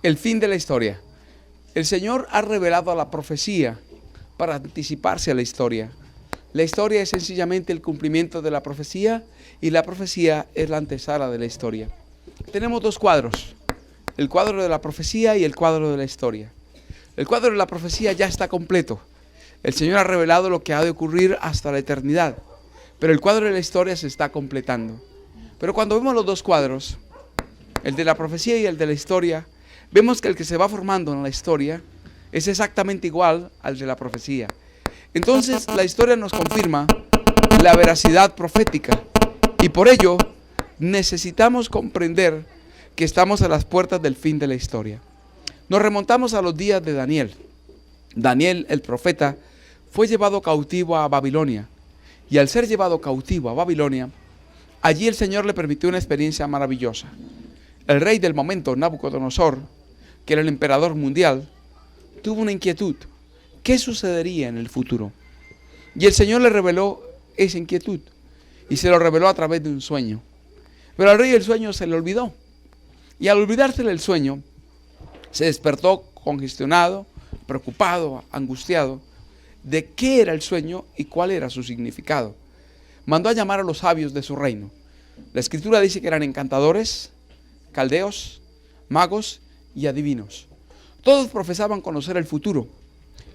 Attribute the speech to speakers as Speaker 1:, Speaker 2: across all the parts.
Speaker 1: El fin de la historia. El Señor ha revelado la profecía para anticiparse a la historia. La historia es sencillamente el cumplimiento de la profecía y la profecía es la antesala de la historia. Tenemos dos cuadros, el cuadro de la profecía y el cuadro de la historia. El cuadro de la profecía ya está completo. El Señor ha revelado lo que ha de ocurrir hasta la eternidad, pero el cuadro de la historia se está completando. Pero cuando vemos los dos cuadros, el de la profecía y el de la historia, vemos que el que se va formando en la historia es exactamente igual al de la profecía. Entonces la historia nos confirma la veracidad profética y por ello necesitamos comprender que estamos a las puertas del fin de la historia. Nos remontamos a los días de Daniel. Daniel, el profeta, fue llevado cautivo a Babilonia y al ser llevado cautivo a Babilonia, allí el Señor le permitió una experiencia maravillosa. El rey del momento, Nabucodonosor, que era el emperador mundial, tuvo una inquietud. ¿Qué sucedería en el futuro? Y el Señor le reveló esa inquietud y se lo reveló a través de un sueño. Pero al rey el sueño se le olvidó. Y al olvidársele el sueño, se despertó congestionado, preocupado, angustiado de qué era el sueño y cuál era su significado. Mandó a llamar a los sabios de su reino. La escritura dice que eran encantadores, caldeos, magos y adivinos. Todos profesaban conocer el futuro.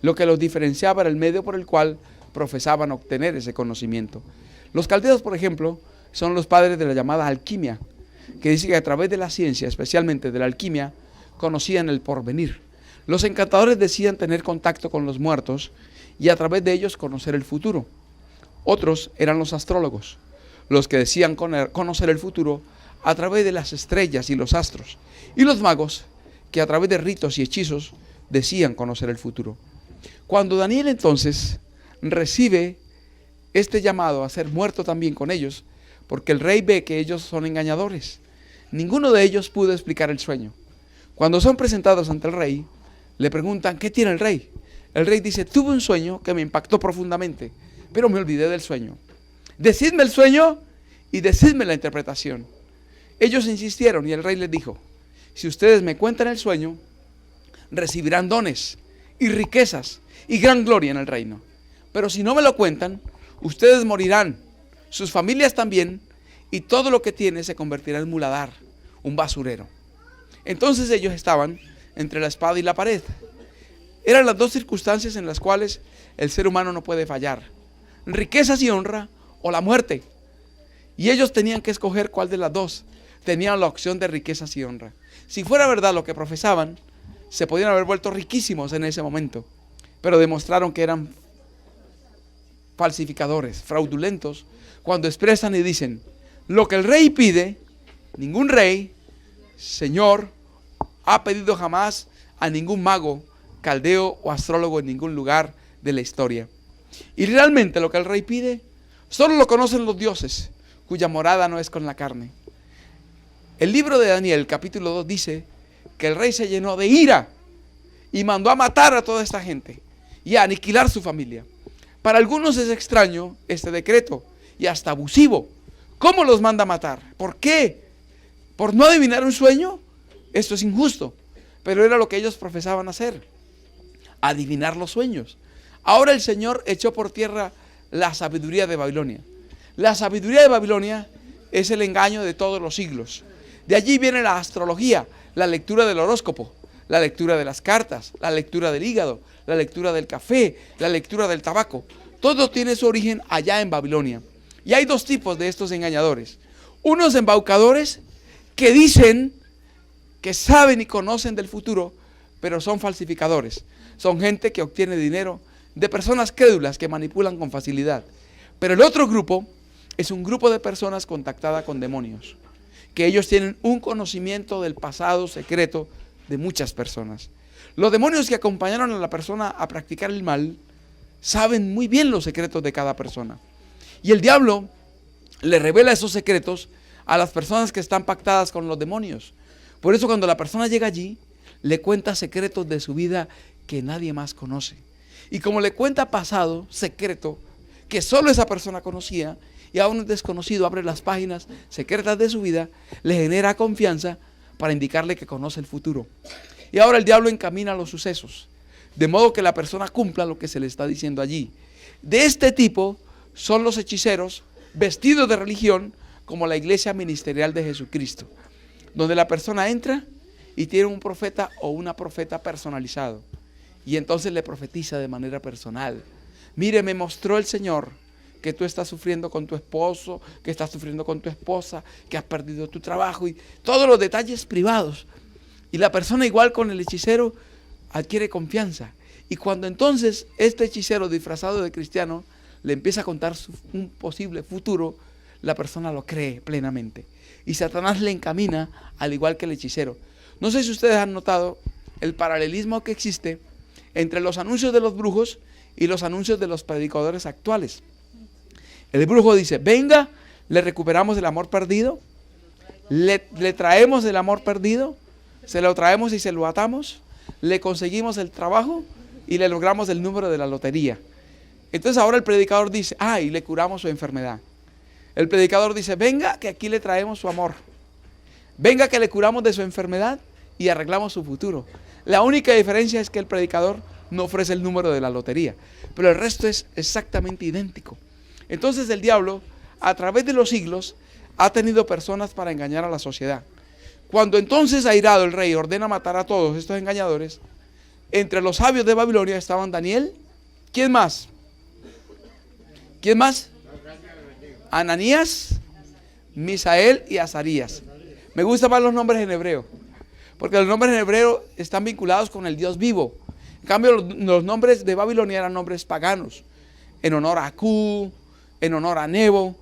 Speaker 1: Lo que los diferenciaba era el medio por el cual profesaban obtener ese conocimiento. Los caldeos, por ejemplo, son los padres de la llamada alquimia, que dice que a través de la ciencia, especialmente de la alquimia, conocían el porvenir. Los encantadores decían tener contacto con los muertos y a través de ellos conocer el futuro. Otros eran los astrólogos, los que decían conocer el futuro a través de las estrellas y los astros. Y los magos, que a través de ritos y hechizos decían conocer el futuro. Cuando Daniel entonces recibe este llamado a ser muerto también con ellos, porque el rey ve que ellos son engañadores, ninguno de ellos pudo explicar el sueño. Cuando son presentados ante el rey, le preguntan, ¿qué tiene el rey? El rey dice, tuve un sueño que me impactó profundamente, pero me olvidé del sueño. Decidme el sueño y decidme la interpretación. Ellos insistieron y el rey les dijo, si ustedes me cuentan el sueño, recibirán dones y riquezas y gran gloria en el reino. Pero si no me lo cuentan, ustedes morirán, sus familias también, y todo lo que tienen se convertirá en muladar, un basurero. Entonces ellos estaban entre la espada y la pared. Eran las dos circunstancias en las cuales el ser humano no puede fallar: riquezas y honra o la muerte. Y ellos tenían que escoger cuál de las dos. Tenían la opción de riquezas y honra. Si fuera verdad lo que profesaban, se podían haber vuelto riquísimos en ese momento, pero demostraron que eran falsificadores, fraudulentos, cuando expresan y dicen, lo que el rey pide, ningún rey, señor, ha pedido jamás a ningún mago, caldeo o astrólogo en ningún lugar de la historia. Y realmente lo que el rey pide, solo lo conocen los dioses, cuya morada no es con la carne. El libro de Daniel, capítulo 2, dice que el rey se llenó de ira y mandó a matar a toda esta gente y a aniquilar su familia. Para algunos es extraño este decreto y hasta abusivo. ¿Cómo los manda a matar? ¿Por qué? ¿Por no adivinar un sueño? Esto es injusto, pero era lo que ellos profesaban hacer, adivinar los sueños. Ahora el Señor echó por tierra la sabiduría de Babilonia. La sabiduría de Babilonia es el engaño de todos los siglos. De allí viene la astrología, la lectura del horóscopo, la lectura de las cartas, la lectura del hígado, la lectura del café, la lectura del tabaco. Todo tiene su origen allá en Babilonia. Y hay dos tipos de estos engañadores. Unos embaucadores que dicen que saben y conocen del futuro, pero son falsificadores. Son gente que obtiene dinero de personas crédulas que manipulan con facilidad. Pero el otro grupo es un grupo de personas contactadas con demonios, que ellos tienen un conocimiento del pasado secreto de muchas personas. Los demonios que acompañaron a la persona a practicar el mal saben muy bien los secretos de cada persona. Y el diablo le revela esos secretos a las personas que están pactadas con los demonios. Por eso cuando la persona llega allí, le cuenta secretos de su vida que nadie más conoce. Y como le cuenta pasado, secreto, que solo esa persona conocía, y a un desconocido abre las páginas secretas de su vida, le genera confianza para indicarle que conoce el futuro. Y ahora el diablo encamina los sucesos, de modo que la persona cumpla lo que se le está diciendo allí. De este tipo son los hechiceros vestidos de religión, como la iglesia ministerial de Jesucristo, donde la persona entra y tiene un profeta o una profeta personalizado, y entonces le profetiza de manera personal. Mire, me mostró el Señor que tú estás sufriendo con tu esposo, que estás sufriendo con tu esposa, que has perdido tu trabajo, y todos los detalles privados. Y la persona, igual con el hechicero, adquiere confianza. Y cuando entonces este hechicero disfrazado de cristiano le empieza a contar un posible futuro, la persona lo cree plenamente. Y Satanás le encamina al igual que el hechicero. No sé si ustedes han notado el paralelismo que existe entre los anuncios de los brujos y los anuncios de los predicadores actuales. El brujo dice, venga, le recuperamos el amor perdido, le traemos el amor perdido, se lo traemos y se lo atamos, le conseguimos el trabajo y le logramos el número de la lotería. Entonces ahora el predicador dice, y le curamos su enfermedad. El predicador dice, venga que aquí le traemos su amor. Venga que le curamos de su enfermedad y arreglamos su futuro. La única diferencia es que el predicador no ofrece el número de la lotería, pero el resto es exactamente idéntico. Entonces el diablo, a través de los siglos, ha tenido personas para engañar a la sociedad. Cuando entonces airado el rey ordena matar a todos estos engañadores, entre los sabios de Babilonia estaban Daniel, ¿quién más? ¿Quién más? Ananías, Misael y Azarías. Me gustan más los nombres en hebreo, porque los nombres en hebreo están vinculados con el Dios vivo. En cambio, los nombres de Babilonia eran nombres paganos, en honor a Q, en honor a Nebo,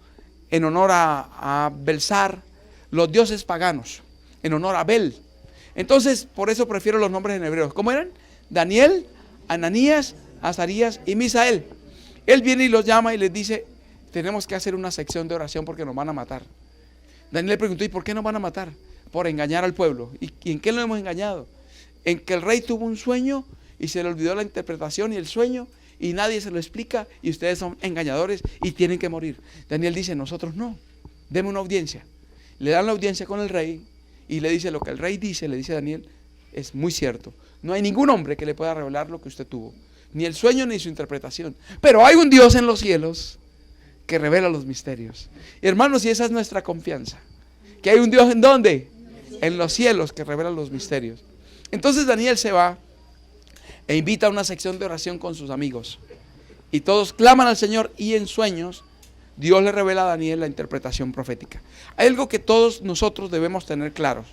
Speaker 1: en honor a Belsar, los dioses paganos, en honor a Bel. Entonces, por eso prefiero los nombres en hebreo. ¿Cómo eran? Daniel, Ananías, Azarías y Misael. Él viene y los llama y les dice, tenemos que hacer una sección de oración porque nos van a matar. Daniel le preguntó, ¿y por qué nos van a matar? Por engañar al pueblo. ¿Y en qué lo hemos engañado? En que el rey tuvo un sueño y se le olvidó la interpretación y el sueño y nadie se lo explica y ustedes son engañadores y tienen que morir. Daniel dice, nosotros no, deme una audiencia. Le dan la audiencia con el rey y le dice lo que el rey dice, le dice a Daniel, es muy cierto. No hay ningún hombre que le pueda revelar lo que usted tuvo, ni el sueño ni su interpretación. Pero hay un Dios en los cielos que revela los misterios. Y hermanos, y esa es nuestra confianza, que hay un Dios ¿en dónde? En los cielos que revela los misterios. Entonces Daniel se va e invita a una sección de oración con sus amigos. Y todos claman al Señor y en sueños Dios le revela a Daniel la interpretación profética. Hay algo que todos nosotros debemos tener claros.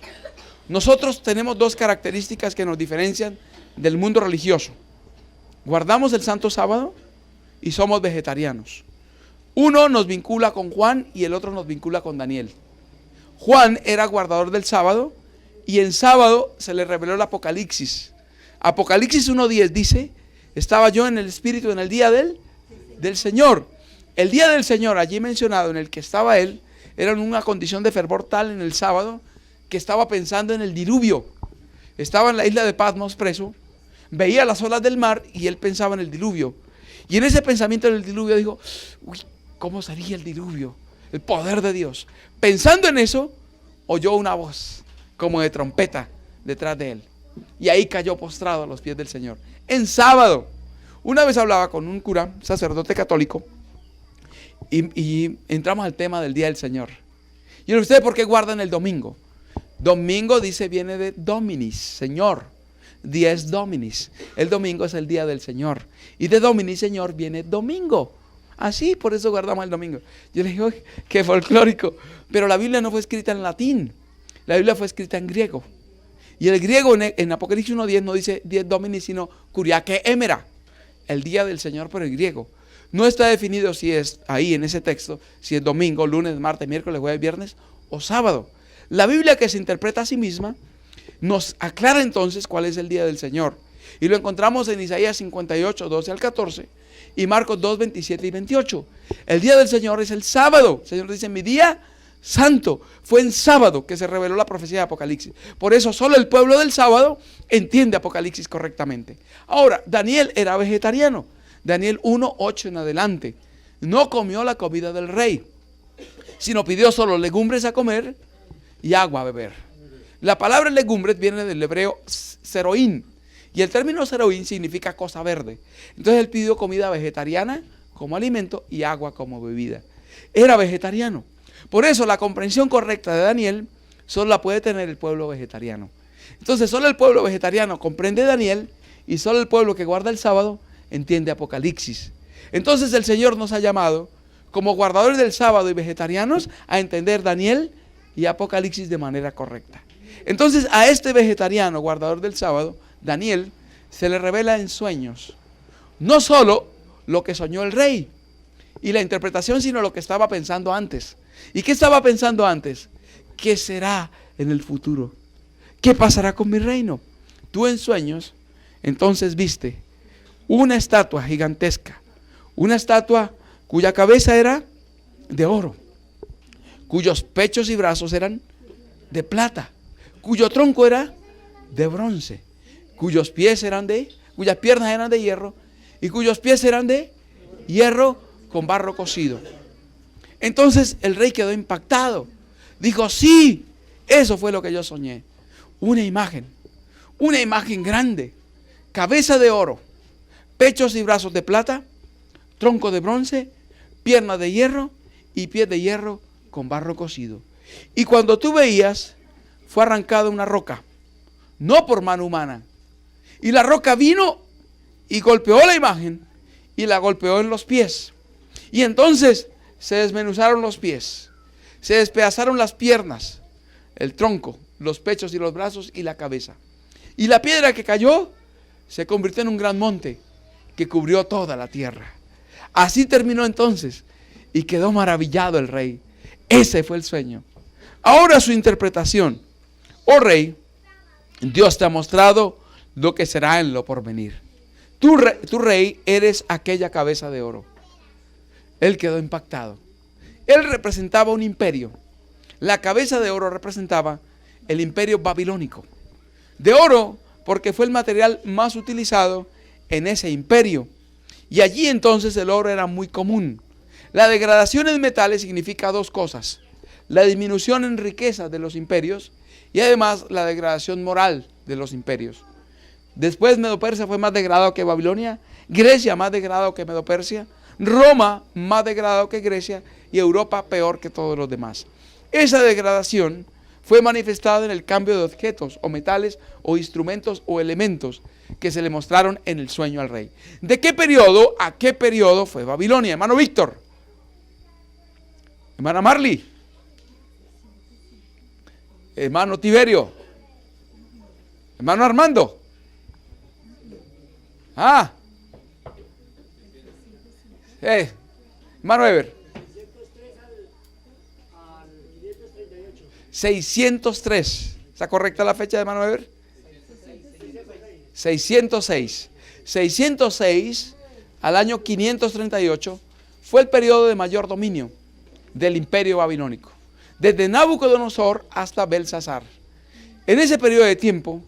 Speaker 1: Nosotros tenemos dos características que nos diferencian del mundo religioso. Guardamos el Santo Sábado y somos vegetarianos. Uno nos vincula con Juan y el otro nos vincula con Daniel. Juan era guardador del sábado y en sábado se le reveló el Apocalipsis. Apocalipsis 1:10 dice, estaba yo en el Espíritu en el día del Señor. El día del Señor allí mencionado en el que estaba él, era en una condición de fervor tal en el sábado que estaba pensando en el diluvio. Estaba en la isla de Patmos preso, veía las olas del mar y él pensaba en el diluvio. Y en ese pensamiento del diluvio dijo, uy, ¿cómo sería el diluvio? El poder de Dios. Pensando en eso, oyó una voz como de trompeta detrás de él. Y ahí cayó postrado a los pies del Señor. En sábado. Una vez hablaba con un cura, sacerdote católico, y entramos al tema del día del Señor. Y ¿ustedes por qué guardan el domingo? Domingo dice, viene de Dominis, Señor. Dies Dominis. El domingo es el día del Señor. Y de Dominis, Señor, viene domingo. Así, por eso guardamos el domingo. Yo le digo, qué folclórico. Pero la Biblia no fue escrita en latín. La Biblia fue escrita en griego. Y el griego en Apocalipsis 1:10 no dice Dies Dominis, sino Kuriake Emera. El día del Señor por el griego. No está definido si es ahí en ese texto, si es domingo, lunes, martes, miércoles, jueves, viernes o sábado. La Biblia, que se interpreta a sí misma, nos aclara entonces cuál es el día del Señor. Y lo encontramos en Isaías 58, 12 al 14 y Marcos 2, 27 y 28. El día del Señor es el sábado. El Señor dice, mi día santo. Fue en sábado que se reveló la profecía de Apocalipsis. Por eso solo el pueblo del sábado entiende Apocalipsis correctamente. Ahora, Daniel era vegetariano. Daniel 1, 8 en adelante. No comió la comida del rey, sino pidió solo legumbres a comer y agua a beber. La palabra legumbres viene del hebreo seroín. Y el término seroín significa cosa verde. Entonces él pidió comida vegetariana como alimento y agua como bebida. Era vegetariano. Por eso la comprensión correcta de Daniel solo la puede tener el pueblo vegetariano. Entonces solo el pueblo vegetariano comprende Daniel y solo el pueblo que guarda el sábado entiende Apocalipsis. Entonces el Señor nos ha llamado como guardadores del sábado y vegetarianos a entender Daniel y Apocalipsis de manera correcta. Entonces a este vegetariano guardador del sábado, Daniel, se le revela en sueños no solo lo que soñó el rey y la interpretación, sino lo que estaba pensando antes. ¿Y qué estaba pensando antes? ¿Qué será en el futuro? ¿Qué pasará con mi reino? Tú en sueños, entonces viste una estatua gigantesca, una estatua cuya cabeza era de oro, cuyos pechos y brazos eran de plata, cuyo tronco era de bronce, cuyas piernas eran de hierro y cuyos pies eran de hierro con barro cocido. Entonces el rey quedó impactado. Dijo, sí, eso fue lo que yo soñé. Una imagen grande, cabeza de oro, pechos y brazos de plata, tronco de bronce, piernas de hierro y pies de hierro con barro cocido. Y cuando tú veías, fue arrancada una roca, no por mano humana. Y la roca vino y golpeó la imagen y la golpeó en los pies. Y entonces se desmenuzaron los pies, se despedazaron las piernas, el tronco, los pechos y los brazos y la cabeza. Y la piedra que cayó se convirtió en un gran monte que cubrió toda la tierra. Así terminó entonces y quedó maravillado el rey. Ese fue el sueño. Ahora su interpretación. Oh rey, Dios te ha mostrado lo que será en lo porvenir. Tú rey eres aquella cabeza de oro. Él quedó impactado. Él representaba un imperio. La cabeza de oro representaba el imperio babilónico. De oro porque fue el material más utilizado en ese imperio. Y allí entonces el oro era muy común. La degradación en metales significa dos cosas: la disminución en riqueza de los imperios y además la degradación moral de los imperios. Después Medo-Persia fue más degradado que Babilonia, Grecia más degradado que Medo-Persia, Roma más degradado que Grecia y Europa peor que todos los demás. Esa degradación fue manifestada en el cambio de objetos o metales o instrumentos o elementos que se le mostraron en el sueño al rey. ¿De qué periodo a qué periodo fue Babilonia? Hermano Víctor, hermana Marley, hermano Tiberio, hermano Armando. Hermano Ever. 603. ¿Está correcta la fecha de hermano Ever? 606. 606 al año 538 fue el periodo de mayor dominio del imperio babilónico, desde Nabucodonosor hasta Belsasar. En ese periodo de tiempo,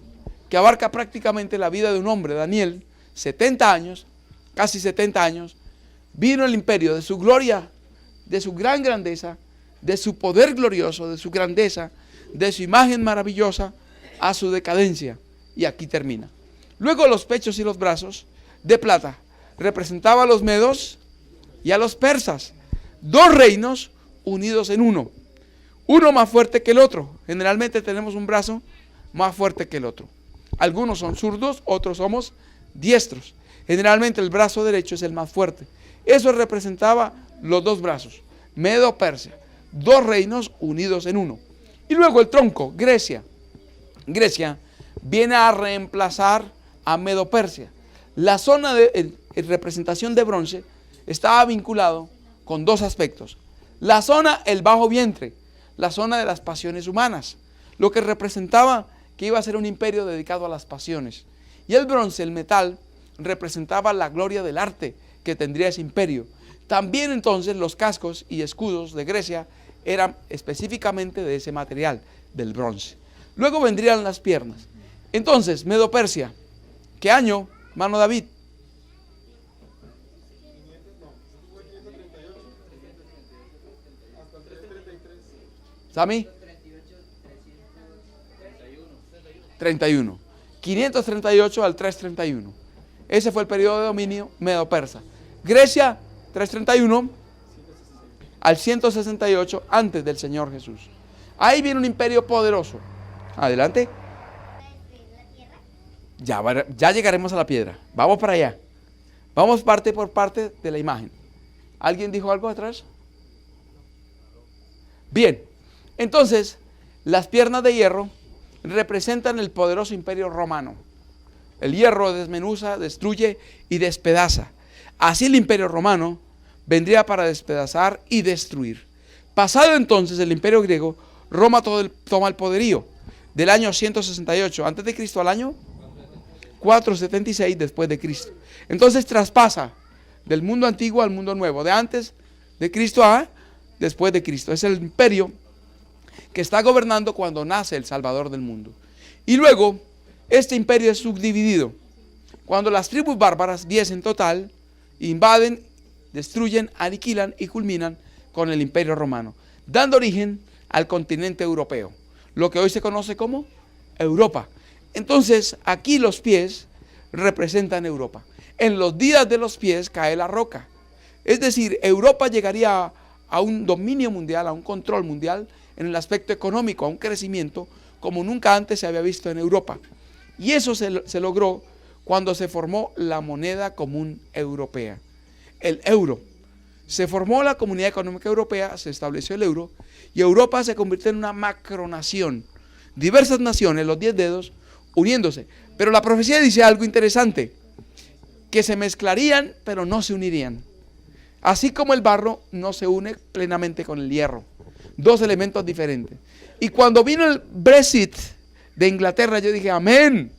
Speaker 1: que abarca prácticamente la vida de un hombre, Daniel, 70 años, casi 70 años, vino el imperio de su gloria, de su gran grandeza, de su poder glorioso, de su grandeza, de su imagen maravillosa, a su decadencia. Y aquí termina. Luego los pechos y los brazos de plata representaban a los medos y a los persas, dos reinos unidos en uno más fuerte que el otro. Generalmente tenemos un brazo más fuerte que el otro. Algunos son zurdos, otros somos diestros. Generalmente el brazo derecho es el más fuerte. Eso representaba los dos brazos, Medo-Persia, dos reinos unidos en uno. Y luego el tronco, Grecia. Grecia viene a reemplazar a Medo-Persia. La zona de representación de bronce estaba vinculado con dos aspectos. La zona, el bajo vientre, la zona de las pasiones humanas, lo que representaba que iba a ser un imperio dedicado a las pasiones. Y el bronce, el metal, representaba la gloria del arte que tendría ese imperio. También entonces los cascos y escudos de Grecia eran específicamente de ese material, del bronce. Luego vendrían las piernas. Entonces, Medo-Persia, ¿qué año, hermano David? ¿Sami? 31. 538 al 331. Ese fue el periodo de dominio medo-persa. Grecia, 331 al 168 antes del Señor Jesús. Ahí viene un imperio poderoso. Adelante. Ya llegaremos a la piedra. Vamos para allá. Vamos parte por parte de la imagen. ¿Alguien dijo algo atrás? Bien. Entonces, las piernas de hierro representan el poderoso imperio romano. El hierro desmenuza, destruye y despedaza. Así el imperio romano vendría para despedazar y destruir. Pasado entonces el imperio griego, Roma toma el poderío. Del año 168 antes de Cristo al año 476 después de Cristo. Entonces traspasa del mundo antiguo al mundo nuevo, de antes de Cristo a después de Cristo. Es el imperio que está gobernando cuando nace el Salvador del mundo. Y luego este imperio es subdividido. Cuando las tribus bárbaras, 10 en total, invaden, destruyen, aniquilan y culminan con el imperio romano, dando origen al continente europeo, lo que hoy se conoce como Europa. Entonces aquí los pies representan Europa. En los días de los pies cae la roca. Es decir, Europa llegaría a un dominio mundial, a un control mundial en el aspecto económico, a un crecimiento como nunca antes se había visto en Europa. Y eso se logró cuando se formó la moneda común europea, el euro. Se formó la Comunidad Económica Europea, se estableció el euro y Europa se convirtió en una macronación. Diversas naciones, los 10 dedos, uniéndose. Pero la profecía dice algo interesante, que se mezclarían pero no se unirían. Así como el barro no se une plenamente con el hierro. Dos elementos diferentes. Y cuando vino el Brexit de Inglaterra, yo dije, amén.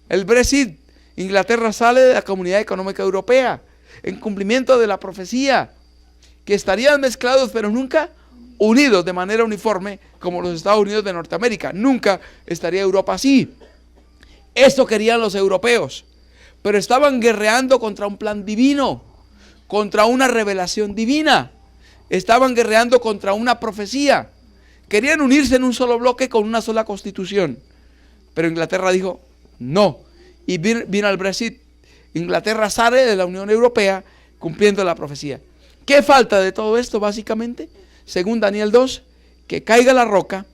Speaker 1: El Brexit, Inglaterra sale de la Comunidad Económica Europea en cumplimiento de la profecía, que estarían mezclados pero nunca unidos de manera uniforme como los Estados Unidos de Norteamérica. Nunca estaría Europa así. Esto querían los europeos, pero estaban guerreando contra un plan divino, contra una revelación divina. Estaban guerreando contra una profecía. Querían unirse en un solo bloque con una sola constitución. Pero Inglaterra dijo, no. Y vino el Brexit. Inglaterra sale de la Unión Europea cumpliendo la profecía. ¿Qué falta de todo esto básicamente? Según Daniel 2, que caiga la roca,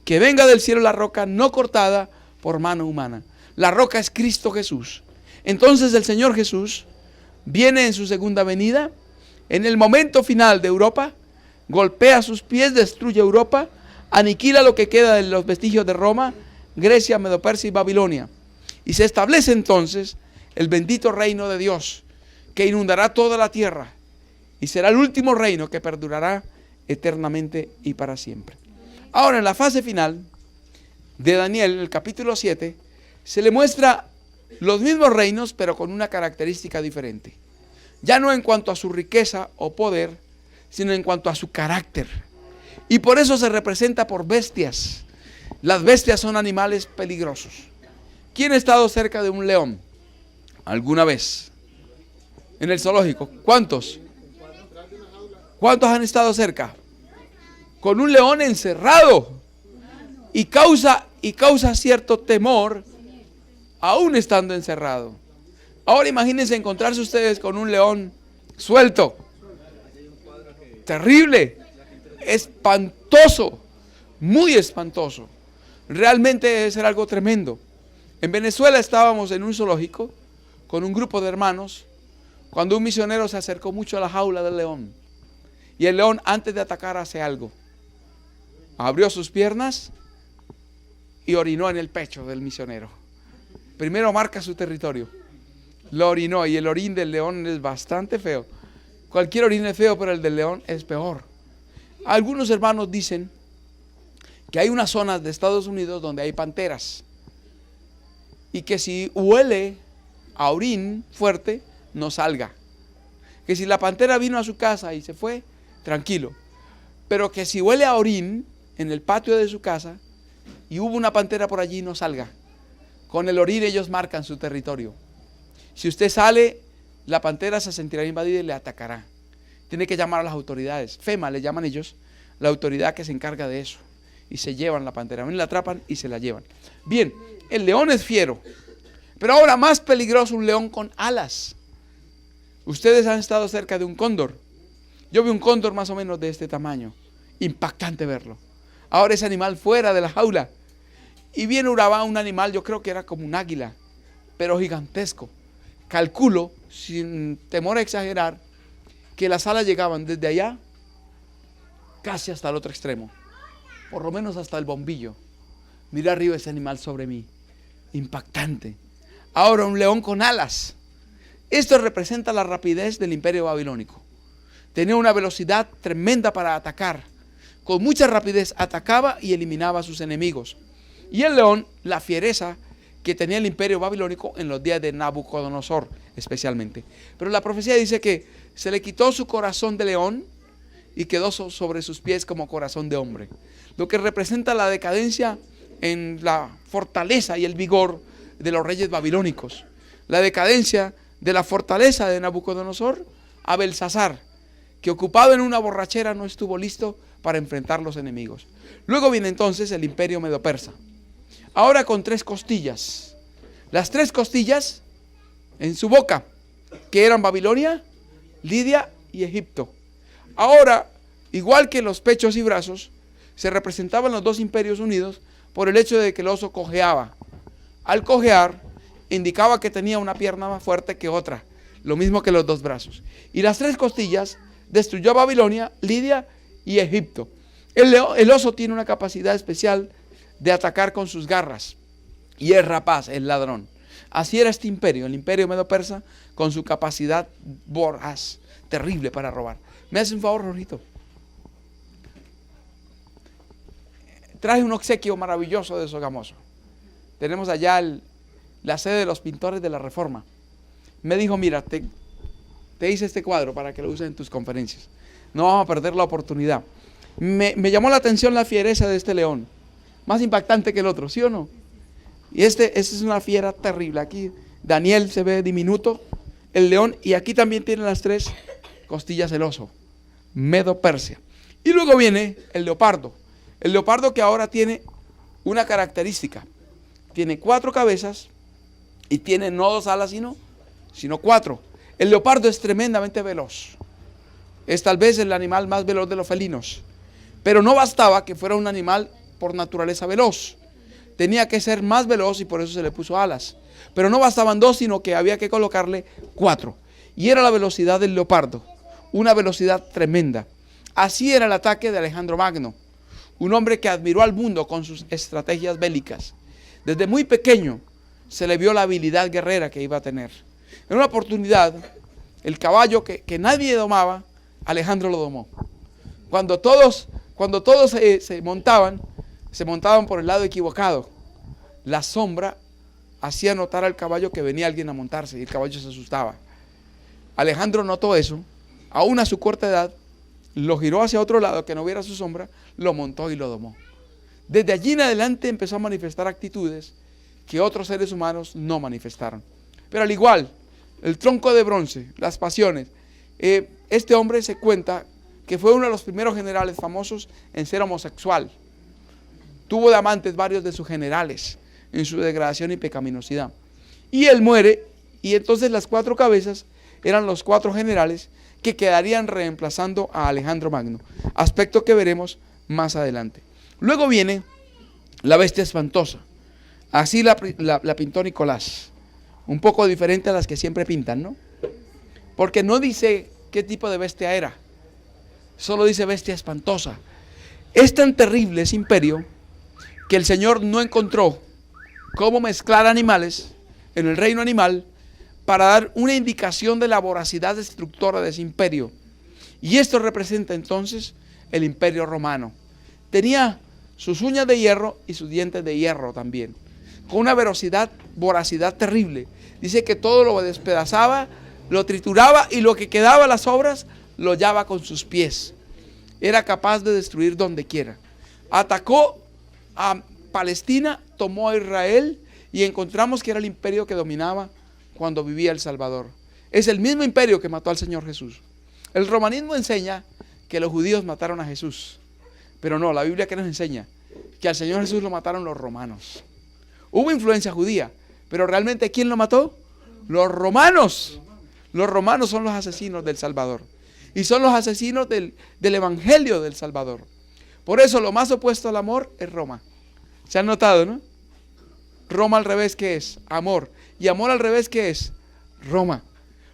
Speaker 1: que venga del cielo la roca no cortada por mano humana. La roca es Cristo Jesús. Entonces el Señor Jesús viene en su segunda venida, en el momento final de Europa, golpea sus pies, destruye Europa, aniquila lo que queda de los vestigios de Roma, Grecia, Medo-Persia y Babilonia. Y se establece entonces el bendito reino de Dios, que inundará toda la tierra y será el último reino que perdurará eternamente y para siempre. Ahora, en la fase final de Daniel, en el capítulo 7, se le muestra los mismos reinos, pero con una característica diferente. Ya no en cuanto a su riqueza o poder, sino en cuanto a su carácter. Y por eso se representa por bestias. Las bestias son animales peligrosos. ¿Quién ha estado cerca de un león alguna vez? En el zoológico. ¿Cuántos? ¿Cuántos han estado cerca? Con un león encerrado. Y causa cierto temor aún estando encerrado. Ahora imagínense encontrarse ustedes con un león suelto. Terrible. Espantoso. Muy espantoso. Realmente debe ser algo tremendo. En Venezuela estábamos en un zoológico con un grupo de hermanos cuando un misionero se acercó mucho a la jaula del león. Y el león, antes de atacar, hace algo. Abrió sus piernas y orinó en el pecho del misionero. Primero marca su territorio. Lo orinó, y el orín del león es bastante feo. Cualquier orín es feo, pero el del león es peor. Algunos hermanos dicen que hay unas zonas de Estados Unidos donde hay panteras. Y que si huele a orín fuerte, no salga. Que si la pantera vino a su casa y se fue, tranquilo. Pero que si huele a orín en el patio de su casa y hubo una pantera por allí, no salga. Con el orín ellos marcan su territorio. Si usted sale, la pantera se sentirá invadida y le atacará. Tiene que llamar a las autoridades. FEMA le llaman ellos, la autoridad que se encarga de eso. Y se llevan la pantera. La atrapan y se la llevan. Bien, el león es fiero, pero ahora más peligroso un león con alas. Ustedes han estado cerca de un cóndor. Yo vi un cóndor más o menos de este tamaño. Impactante verlo. Ahora ese animal fuera de la jaula. Y viene Urabá, un animal, yo creo que era como un águila, pero gigantesco. Calculo, sin temor a exagerar, que las alas llegaban desde allá casi hasta el otro extremo. Por lo menos hasta el bombillo. Mira arriba ese animal sobre mí. Impactante. Ahora un león con alas. Esto representa la rapidez del imperio babilónico. Tenía una velocidad tremenda para atacar. Con mucha rapidez atacaba y eliminaba a sus enemigos. Y el león, la fiereza que tenía el imperio babilónico en los días de Nabucodonosor especialmente. Pero la profecía dice que se le quitó su corazón de león y quedó sobre sus pies como corazón de hombre. Lo que representa la decadencia en la fortaleza y el vigor de los reyes babilónicos. La decadencia de la fortaleza de Nabucodonosor a Belsasar, que ocupado en una borrachera no estuvo listo para enfrentar los enemigos. Luego viene entonces el imperio medo-persa. Ahora con 3 costillas. Las 3 costillas en su boca, que eran Babilonia, Lidia y Egipto. Ahora, igual que los pechos y brazos, se representaban los 2 imperios unidos por el hecho de que el oso cojeaba. Al cojear, indicaba que tenía una pierna más fuerte que otra, lo mismo que los 2 brazos. Y las 3 costillas destruyó a Babilonia, Lidia y Egipto. El oso tiene una capacidad especial de atacar con sus garras y es rapaz, es ladrón. Así era este imperio, el imperio medo-persa, con su capacidad voraz, terrible para robar. ¿Me hace un favor, Rorito? Traje un obsequio maravilloso de Sogamoso. Tenemos allá la sede de los pintores de la Reforma. Me dijo, mira, te hice este cuadro para que lo uses en tus conferencias. No vamos a perder la oportunidad. Me llamó la atención la fiereza de este león. Más impactante que el otro, ¿sí o no? Y este es una fiera terrible. Aquí Daniel se ve diminuto, el león, y aquí también tiene las 3 costillas el oso. Medo-Persia. Y luego viene el leopardo. El leopardo que ahora tiene una característica. Tiene 4 cabezas y tiene no 2 alas sino 4. El leopardo es tremendamente veloz. Es tal vez el animal más veloz de los felinos. Pero no bastaba que fuera un animal por naturaleza veloz. Tenía que ser más veloz y por eso se le puso alas. Pero no bastaban 2, sino que había que colocarle 4. Y era la velocidad del leopardo. Una velocidad tremenda. Así era el ataque de Alejandro Magno. Un hombre que admiró al mundo con sus estrategias bélicas. Desde muy pequeño se le vio la habilidad guerrera que iba a tener. En una oportunidad, el caballo que nadie domaba, Alejandro lo domó. Cuando todos se montaban por el lado equivocado. La sombra hacía notar al caballo que venía alguien a montarse y el caballo se asustaba. Alejandro notó eso, aún a su corta edad, lo giró hacia otro lado que no viera su sombra, lo montó y lo domó. Desde allí en adelante empezó a manifestar actitudes que otros seres humanos no manifestaron. Pero al igual, el tronco de bronce, las pasiones, este hombre se cuenta que fue uno de los primeros generales famosos en ser homosexual. Tuvo de amantes varios de sus generales en su degradación y pecaminosidad. Y él muere, y entonces las 4 cabezas eran los 4 generales que quedarían reemplazando a Alejandro Magno, aspecto que veremos más adelante. Luego viene la bestia espantosa. Así la pintó Nicolás. Un poco diferente a las que siempre pintan, ¿no? Porque no dice qué tipo de bestia era. Solo dice bestia espantosa. Es tan terrible ese imperio que el Señor no encontró cómo mezclar animales en el reino animal para dar una indicación de la voracidad destructora de ese imperio. Y esto representa entonces el imperio romano. Tenía sus uñas de hierro y sus dientes de hierro también, con una voracidad terrible. Dice que todo lo despedazaba, lo trituraba y lo que quedaba, las sobras, lo hollaba con sus pies. Era capaz de destruir donde quiera. Atacó a Palestina, tomó a Israel y encontramos que era el imperio que dominaba cuando vivía el Salvador. Es el mismo imperio que mató al Señor Jesús. El romanismo enseña que los judíos mataron a Jesús, pero no, la Biblia que nos enseña que al Señor Jesús lo mataron los romanos. Hubo influencia judía, pero realmente ¿quién lo mató? Los romanos. Los romanos son los asesinos del Salvador. Y son los asesinos del evangelio del Salvador. Por eso lo más opuesto al amor es Roma. ¿Se han notado, no? Roma al revés, ¿qué es? Amor. Y amor al revés, ¿qué es? Roma.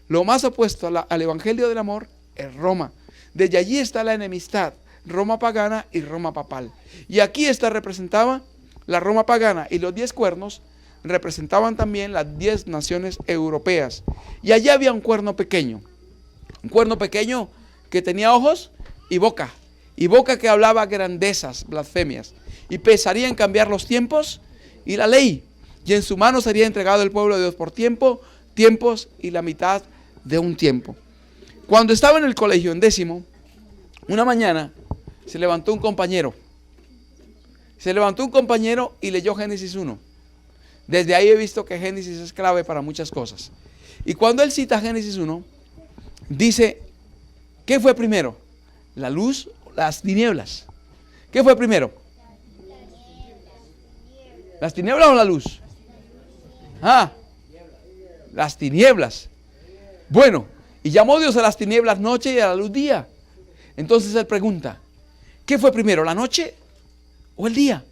Speaker 1: Lo más opuesto al evangelio del amor es Roma. Desde allí está la enemistad, Roma pagana y Roma papal. Y aquí está representada la Roma pagana, y los 10 cuernos representaban también las 10 naciones europeas. Y allí había un cuerno pequeño que tenía ojos y boca que hablaba grandezas, blasfemias, y pensaría en cambiar los tiempos y la ley, y en su mano sería entregado el pueblo de Dios por tiempos y la mitad de un tiempo. Cuando estaba en el colegio en 10º, una mañana se levantó un compañero y leyó Génesis 1. Desde ahí he visto que Génesis es clave para muchas cosas. Y cuando él cita Génesis 1, dice, ¿qué fue primero? ¿La luz o las tinieblas? ¿Qué fue primero? ¿Las tinieblas o la luz? Las tinieblas. Bueno, y llamó Dios a las tinieblas noche y a la luz día. Entonces él pregunta, ¿qué fue primero, la noche o el día?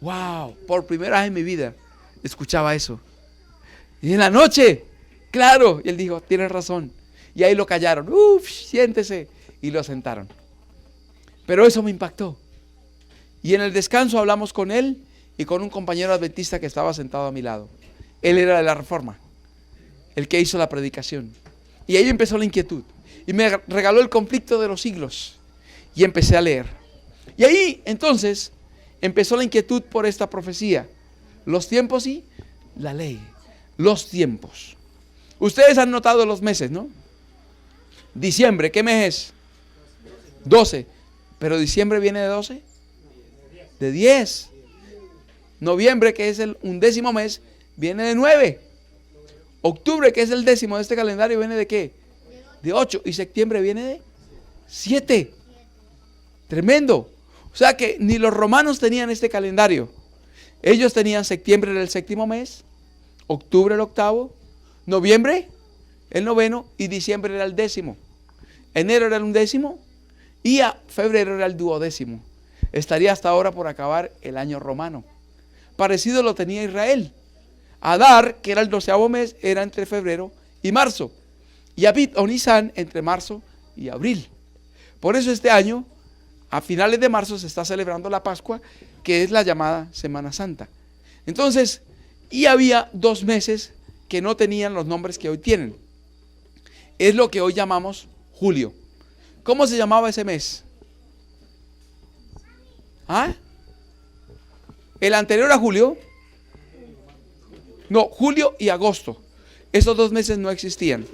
Speaker 1: Wow, por primera vez en mi vida escuchaba eso. Y en la noche, claro, y él dijo, tienes razón. Y ahí lo callaron, siéntese, y lo sentaron. Pero eso me impactó. Y en el descanso hablamos con él y con un compañero adventista que estaba sentado a mi lado. Él era de la Reforma, el que hizo la predicación. Y ahí empezó la inquietud. Y me regaló el conflicto de los siglos. Y empecé a leer. Y ahí entonces empezó la inquietud por esta profecía. Los tiempos y la ley. Los tiempos. Ustedes han notado los meses, ¿no? Diciembre, ¿qué mes es? 12. ¿Pero diciembre viene de 12? De 10. Noviembre, que es el 11º mes, viene de 9. Octubre, que es el 10º de este calendario, viene de ¿qué? De 8. Y septiembre viene de 7. Tremendo. O sea que ni los romanos tenían este calendario. Ellos tenían septiembre era el 7º mes, octubre el 8º, noviembre el 9º y diciembre era el 10º. Enero era el 11º y a febrero era el 12º. Estaría hasta ahora por acabar el año romano. Parecido lo tenía Israel. Adar, que era el 12º mes, era entre febrero y marzo. Y Abib o Nisan entre marzo y abril. Por eso este año, a finales de marzo, se está celebrando la Pascua, que es la llamada Semana Santa. Entonces, y había 2 meses que no tenían los nombres que hoy tienen. Es lo que hoy llamamos julio. ¿Cómo se llamaba ese mes? El anterior a julio. No, julio y agosto. Esos 2 meses no existían.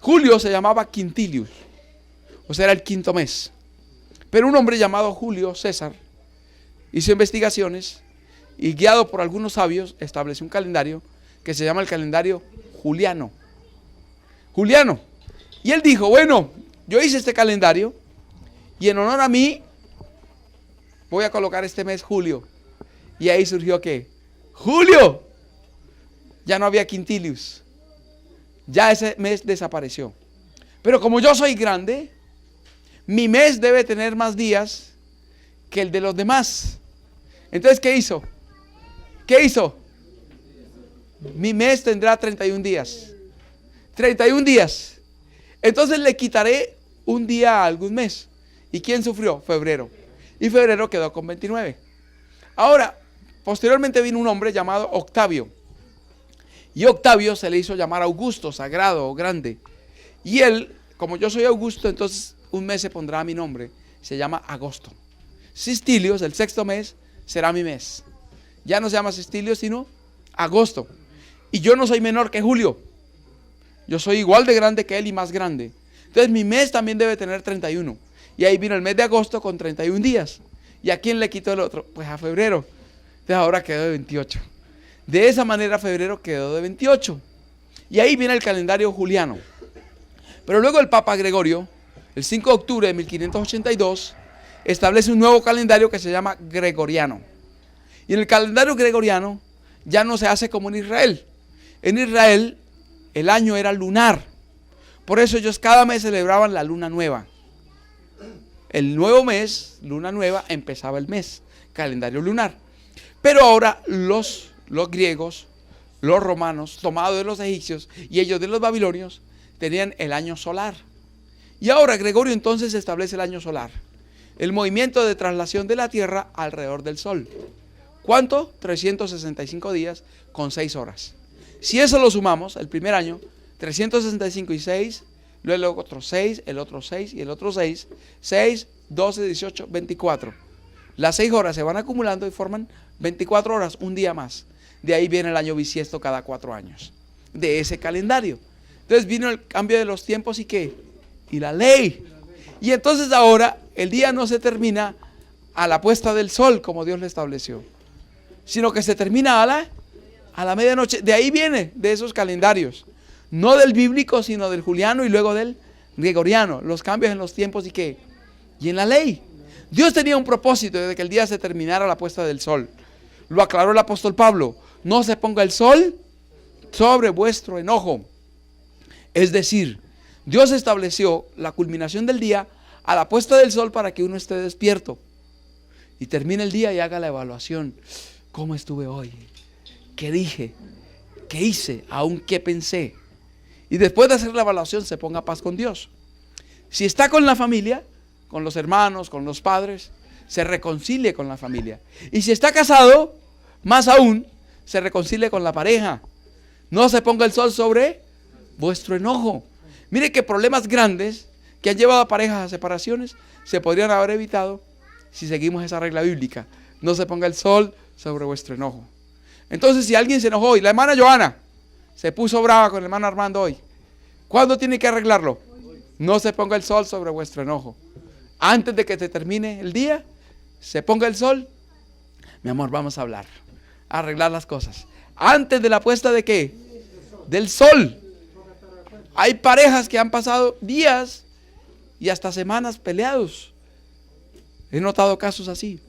Speaker 1: Julio se llamaba Quintilius, o sea, era el 5º mes. Pero un hombre llamado Julio César hizo investigaciones y, guiado por algunos sabios, estableció un calendario que se llama el calendario juliano. Juliano. Y él dijo, bueno, yo hice este calendario y en honor a mí voy a colocar este mes julio. Y ahí surgió ¿qué? ¡Julio! Ya no había Quintilius. Ya ese mes desapareció. Pero como yo soy grande, mi mes debe tener más días que el de los demás. Entonces, ¿qué hizo? ¿Qué hizo? Mi mes tendrá 31 días. 31 días. Entonces le quitaré un día a algún mes. ¿Y quién sufrió? Febrero. Y febrero quedó con 29. Ahora, posteriormente vino un hombre llamado Octavio. Y Octavio se le hizo llamar Augusto, sagrado o grande. Y él, como yo soy Augusto, entonces un mes se pondrá a mi nombre. Se llama agosto. Sistilios, el 6º mes, será mi mes. Ya no se llama Sistilio, sino agosto. Y yo no soy menor que Julio. Yo soy igual de grande que él y más grande. Entonces mi mes también debe tener 31. Y ahí vino el mes de agosto con 31 días. ¿Y a quién le quitó el otro? Pues a febrero. Entonces ahora quedó de 28. De esa manera febrero quedó de 28. Y ahí viene el calendario juliano. Pero luego el Papa Gregorio, el 5 de octubre de 1582, establece un nuevo calendario que se llama gregoriano. Y en el calendario gregoriano ya no se hace como en Israel. En Israel el año era lunar. Por eso ellos cada mes celebraban la luna nueva. El nuevo mes, luna nueva, empezaba el mes, calendario lunar. Pero ahora los griegos, los romanos, tomados de los egipcios y ellos de los babilonios, tenían el año solar. Y ahora Gregorio entonces establece el año solar. El movimiento de traslación de la Tierra alrededor del Sol. ¿Cuánto? 365 días con 6 horas. Si eso lo sumamos, el primer año, 365 y 6, luego el otro 6, el otro 6 y el otro 6, 6, 12, 18, 24. Las 6 horas se van acumulando y forman 24 horas, un día más. De ahí viene el año bisiesto cada 4 años, de ese calendario. Entonces vino el cambio de los tiempos y ¿qué? Y la ley. Y entonces ahora el día no se termina a la puesta del sol como Dios lo estableció, sino que se termina a la medianoche. De ahí viene, de esos calendarios. No del bíblico, sino del juliano y luego del gregoriano. Los cambios en los tiempos y ¿qué? Y en la ley. Dios tenía un propósito desde que el día se terminara a la puesta del sol. Lo aclaró el apóstol Pablo. No se ponga el sol sobre vuestro enojo. Es decir, Dios estableció la culminación del día a la puesta del sol para que uno esté despierto. Y termine el día y haga la evaluación. ¿Cómo estuve hoy? ¿Qué dije? ¿Qué hice? ¿Aún qué pensé? Y después de hacer la evaluación se ponga a paz con Dios. Si está con la familia, con los hermanos, con los padres, se reconcilie con la familia. Y si está casado, más aún, se reconcilie con la pareja. No se ponga el sol sobre vuestro enojo. Mire que problemas grandes que han llevado a parejas a separaciones se podrían haber evitado si seguimos esa regla bíblica. No se ponga el sol sobre vuestro enojo. Entonces, si alguien se enojó y la hermana Joana se puso brava con el hermano Armando hoy, ¿cuándo tiene que arreglarlo? No se ponga el sol sobre vuestro enojo. Antes de que se termine el día, se ponga el sol. Mi amor, vamos a hablar, a arreglar las cosas. Antes de la puesta de ¿qué? Del sol. Hay parejas que han pasado días y hasta semanas peleados. He notado casos así.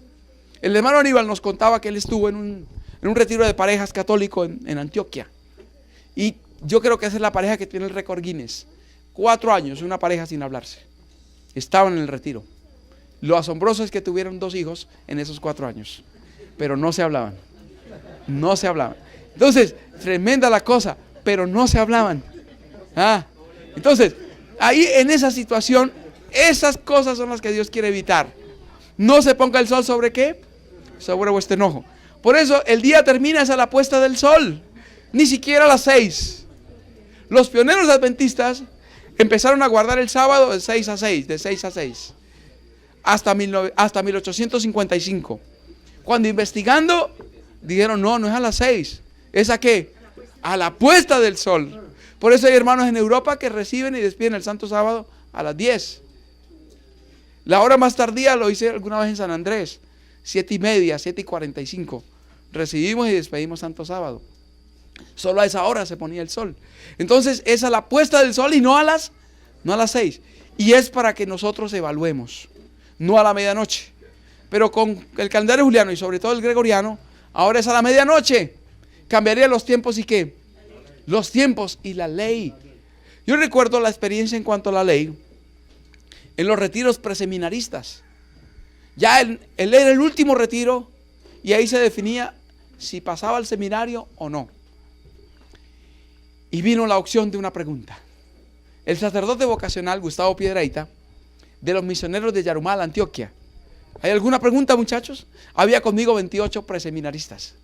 Speaker 1: El hermano Aníbal nos contaba que él estuvo en un retiro de parejas católico en Antioquia. Y yo creo que esa es la pareja que tiene el récord Guinness. 4 años, una pareja sin hablarse. Estaban en el retiro. Lo asombroso es que tuvieron 2 hijos en esos 4 años. Pero no se hablaban. No se hablaban. Entonces, tremenda la cosa, pero no se hablaban. Entonces, ahí en esa situación, esas cosas son las que Dios quiere evitar. No se ponga el sol sobre ¿qué? Sobre vuestro enojo. Por eso el día termina a la puesta del sol. Ni siquiera a las 6. Los pioneros adventistas empezaron a guardar el sábado de 6 a 6, de 6 a 6. Hasta 1855. Cuando investigando, dijeron, no es a las 6. ¿Es a qué? A la puesta del sol. Por eso hay hermanos en Europa que reciben y despiden el Santo Sábado a las 10. La hora más tardía lo hice alguna vez en San Andrés, 7:30, 7:45. Recibimos y despedimos Santo Sábado. Solo a esa hora se ponía el sol. Entonces es a la puesta del sol y no a las 6. Y es para que nosotros evaluemos, no a la medianoche. Pero con el calendario juliano y sobre todo el gregoriano, ahora es a la medianoche. Cambiaría los tiempos y ¿qué? Los tiempos y la ley. Yo recuerdo la experiencia en cuanto a la ley en los retiros preseminaristas. Ya él era el último retiro y ahí se definía si pasaba al seminario o no. Y vino la opción de una pregunta. El sacerdote vocacional Gustavo Piedrahita, de los misioneros de Yarumal, Antioquia. ¿Hay alguna pregunta, muchachos? Había conmigo 28 preseminaristas.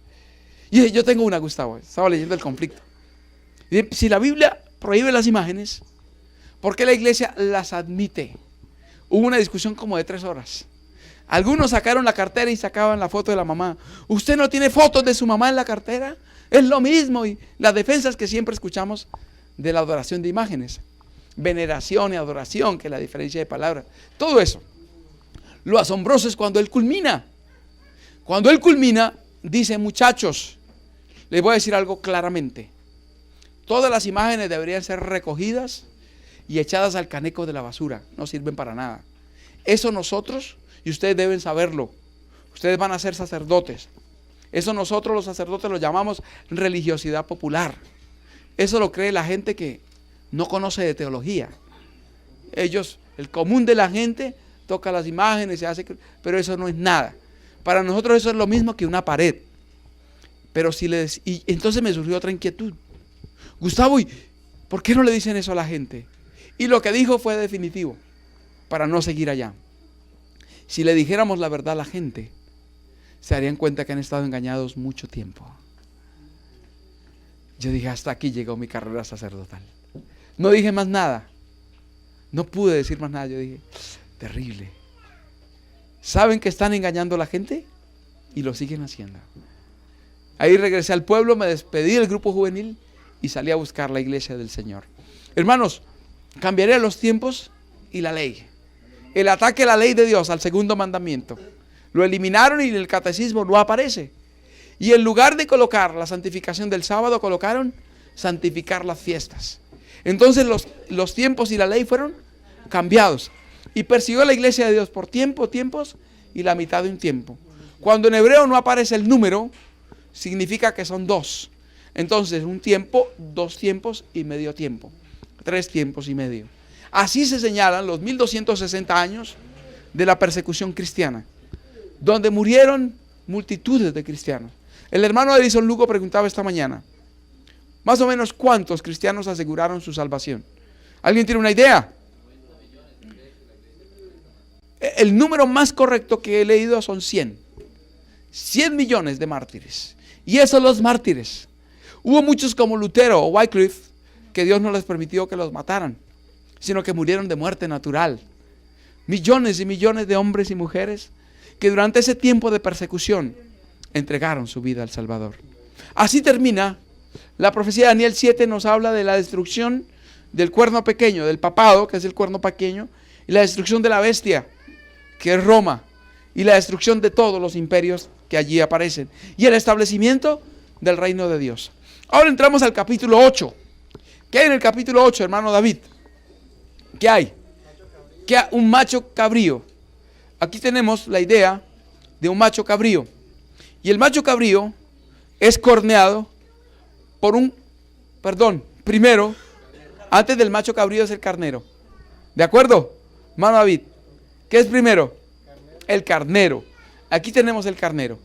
Speaker 1: Y dije, yo tengo una, Gustavo. Estaba leyendo el conflicto. Y dije, si la Biblia prohíbe las imágenes, ¿por qué la iglesia las admite? Hubo una discusión como de 3 horas. Algunos sacaron la cartera y sacaban la foto de la mamá. ¿Usted no tiene fotos de su mamá en la cartera? Es lo mismo. Y las defensas que siempre escuchamos de la adoración de imágenes. Veneración y adoración, que es la diferencia de palabras. Todo eso. Lo asombroso es cuando él culmina. Cuando él culmina, dice, muchachos, les voy a decir algo claramente. Todas las imágenes deberían ser recogidas y echadas al caneco de la basura. No sirven para nada. Eso nosotros, y ustedes deben saberlo, ustedes van a ser sacerdotes. Eso nosotros los sacerdotes lo llamamos religiosidad popular. Eso lo cree la gente que no conoce de teología. Ellos, el común de la gente, toca las imágenes, se hace, pero eso no es nada. Para nosotros eso es lo mismo que una pared. Pero si y entonces me surgió otra inquietud. Gustavo, ¿y por qué no le dicen eso a la gente? Y lo que dijo fue definitivo, para no seguir allá. Si le dijéramos la verdad a la gente, se darían cuenta que han estado engañados mucho tiempo. Yo dije, hasta aquí llegó mi carrera sacerdotal. No dije más nada. No pude decir más nada. Yo dije, terrible. ¿Saben que están engañando a la gente? Y lo siguen haciendo. Ahí regresé al pueblo, me despedí del grupo juvenil y salí a buscar la iglesia del Señor. Hermanos, cambiaré los tiempos y la ley. El ataque a la ley de Dios, al segundo mandamiento. Lo eliminaron y en el catecismo no aparece. Y en lugar de colocar la santificación del sábado, colocaron santificar las fiestas. Entonces los tiempos y la ley fueron cambiados. Y persiguió a la iglesia de Dios por tiempos y la mitad de un tiempo. Cuando en hebreo no aparece el número, significa que son dos. Entonces un tiempo, 2 tiempos y medio tiempo. 3 tiempos y medio. Así se señalan los 1260 años de la persecución cristiana, donde murieron multitudes de cristianos. El hermano Edison Lugo preguntaba esta mañana, más o menos ¿cuántos cristianos aseguraron su salvación? ¿Alguien tiene una idea? El número más correcto que he leído son 100. 100 millones de mártires. Y esos los mártires. Hubo muchos como Lutero o Wycliffe que Dios no les permitió que los mataran, sino que murieron de muerte natural. Millones y millones de hombres y mujeres que durante ese tiempo de persecución entregaron su vida al Salvador. Así termina la profecía de Daniel 7, nos habla de la destrucción del cuerno pequeño, del papado, que es el cuerno pequeño, y la destrucción de la bestia, que es Roma, y la destrucción de todos los imperios que allí aparecen, y el establecimiento del reino de Dios. Ahora entramos al capítulo 8. ¿Qué hay en el capítulo 8, hermano David? ¿Qué hay? ¿Qué hay? Un macho cabrío. Aquí tenemos la idea de un macho cabrío. Y el macho cabrío es corneado por primero, antes del macho cabrío es el carnero. ¿De acuerdo, hermano David? ¿Qué es primero? El carnero. Aquí tenemos el carnero.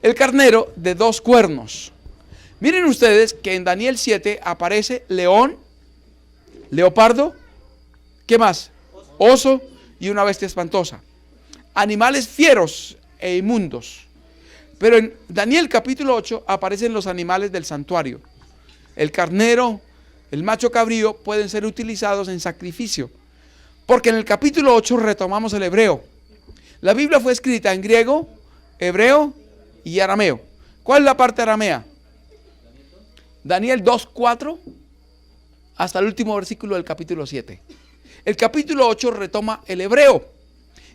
Speaker 1: El carnero de 2 cuernos. Miren ustedes que en Daniel 7 aparece león, leopardo, ¿qué más? Oso y una bestia espantosa. Animales fieros e inmundos. Pero en Daniel capítulo 8 aparecen los animales del santuario. El carnero, el macho cabrío pueden ser utilizados en sacrificio. Porque en el capítulo 8 retomamos el hebreo. La Biblia fue escrita en griego, hebreo y arameo. ¿Cuál es la parte aramea? Daniel 2:4 hasta el último versículo del capítulo 7. El capítulo 8 retoma el hebreo.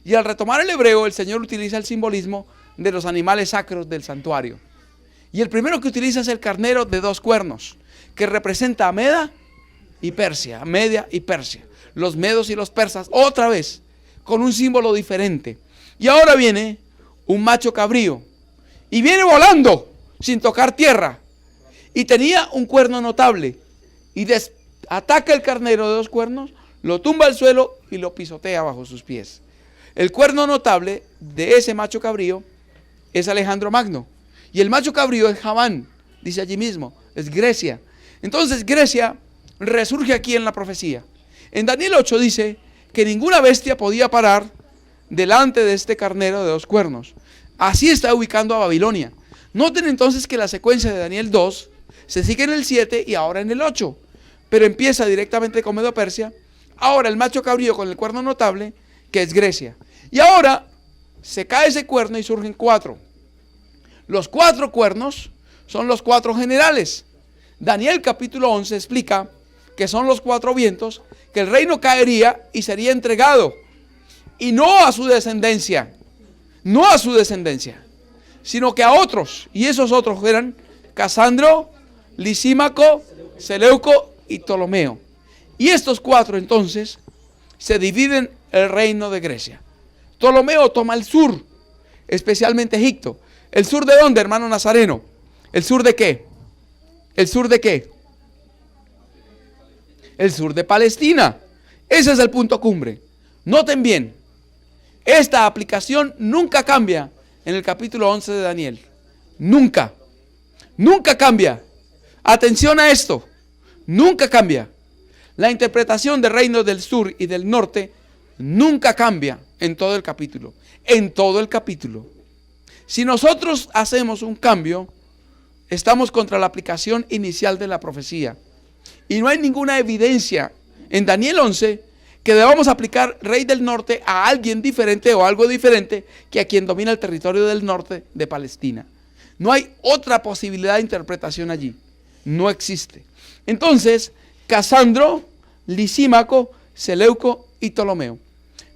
Speaker 1: Y al retomar el hebreo, el Señor utiliza el simbolismo de los animales sacros del santuario. Y el primero que utiliza es el carnero de 2 cuernos, que representa a Media y Persia. Los medos y los persas, otra vez, con un símbolo diferente. Y ahora viene un macho cabrío. Y viene volando, sin tocar tierra. Y tenía un cuerno notable. Y ataca el carnero de 2 cuernos, lo tumba al suelo y lo pisotea bajo sus pies. El cuerno notable de ese macho cabrío es Alejandro Magno. Y el macho cabrío es Javán, dice allí mismo, es Grecia. Entonces Grecia resurge aquí en la profecía. En Daniel 8 dice que ninguna bestia podía parar delante de este carnero de 2 cuernos. Así está ubicando a Babilonia. Noten entonces que la secuencia de Daniel 2 se sigue en el 7 y ahora en el 8. Pero empieza directamente con Medo Persia. Ahora el macho cabrío con el cuerno notable, que es Grecia. Y ahora se cae ese cuerno y surgen 4. Los 4 cuernos son los 4 generales. Daniel capítulo 11 explica que son los 4 vientos, que el reino caería y sería entregado. Y no a su descendencia, sino que a otros. Y esos otros eran Casandro, Lisímaco, Seleuco y Ptolomeo. Y estos 4 entonces se dividen el reino de Grecia. Ptolomeo toma el sur, especialmente Egipto. ¿El sur de dónde, hermano Nazareno? ¿El sur de qué? ¿El sur de qué? El sur de Palestina. Ese es el punto cumbre. Noten bien, esta aplicación nunca cambia en el capítulo 11 de Daniel. Nunca. Nunca cambia. Atención a esto. Nunca cambia. La interpretación de reinos del sur y del norte nunca cambia en todo el capítulo. En todo el capítulo. Si nosotros hacemos un cambio, estamos contra la aplicación inicial de la profecía. Y no hay ninguna evidencia en Daniel 11 que debamos aplicar rey del norte a alguien diferente o algo diferente que a quien domina el territorio del norte de Palestina. No hay otra posibilidad de interpretación allí. No existe. Entonces, Casandro, Lisímaco, Seleuco y Ptolomeo.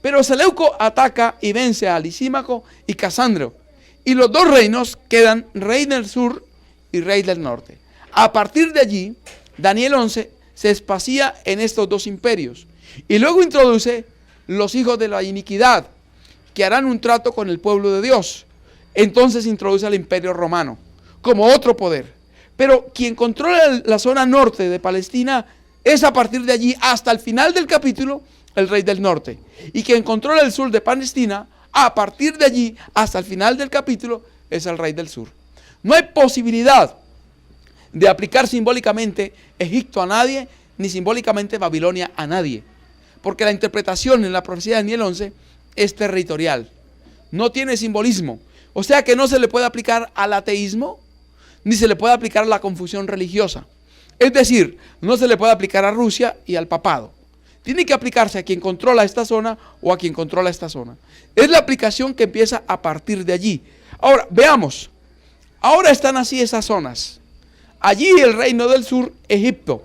Speaker 1: Pero Seleuco ataca y vence a Lisímaco y Casandro. Y los dos reinos quedan rey del sur y rey del norte. A partir de allí, Daniel 11 se espacía en estos dos imperios. Y luego introduce los hijos de la iniquidad, que harán un trato con el pueblo de Dios. Entonces introduce al imperio romano como otro poder. Pero quien controla la zona norte de Palestina es a partir de allí hasta el final del capítulo el rey del norte. Y quien controla el sur de Palestina, a partir de allí hasta el final del capítulo, es el rey del sur. No hay posibilidad de aplicar simbólicamente Egipto a nadie, ni simbólicamente Babilonia a nadie. Porque la interpretación en la profecía de Daniel 11 es territorial. No tiene simbolismo. O sea que no se le puede aplicar al ateísmo, ni se le puede aplicar a la confusión religiosa. Es decir, no se le puede aplicar a Rusia y al papado. Tiene que aplicarse a quien controla esta zona o a quien controla esta zona. Es la aplicación que empieza a partir de allí. Ahora, veamos. Ahora están así esas zonas. Allí el reino del sur, Egipto.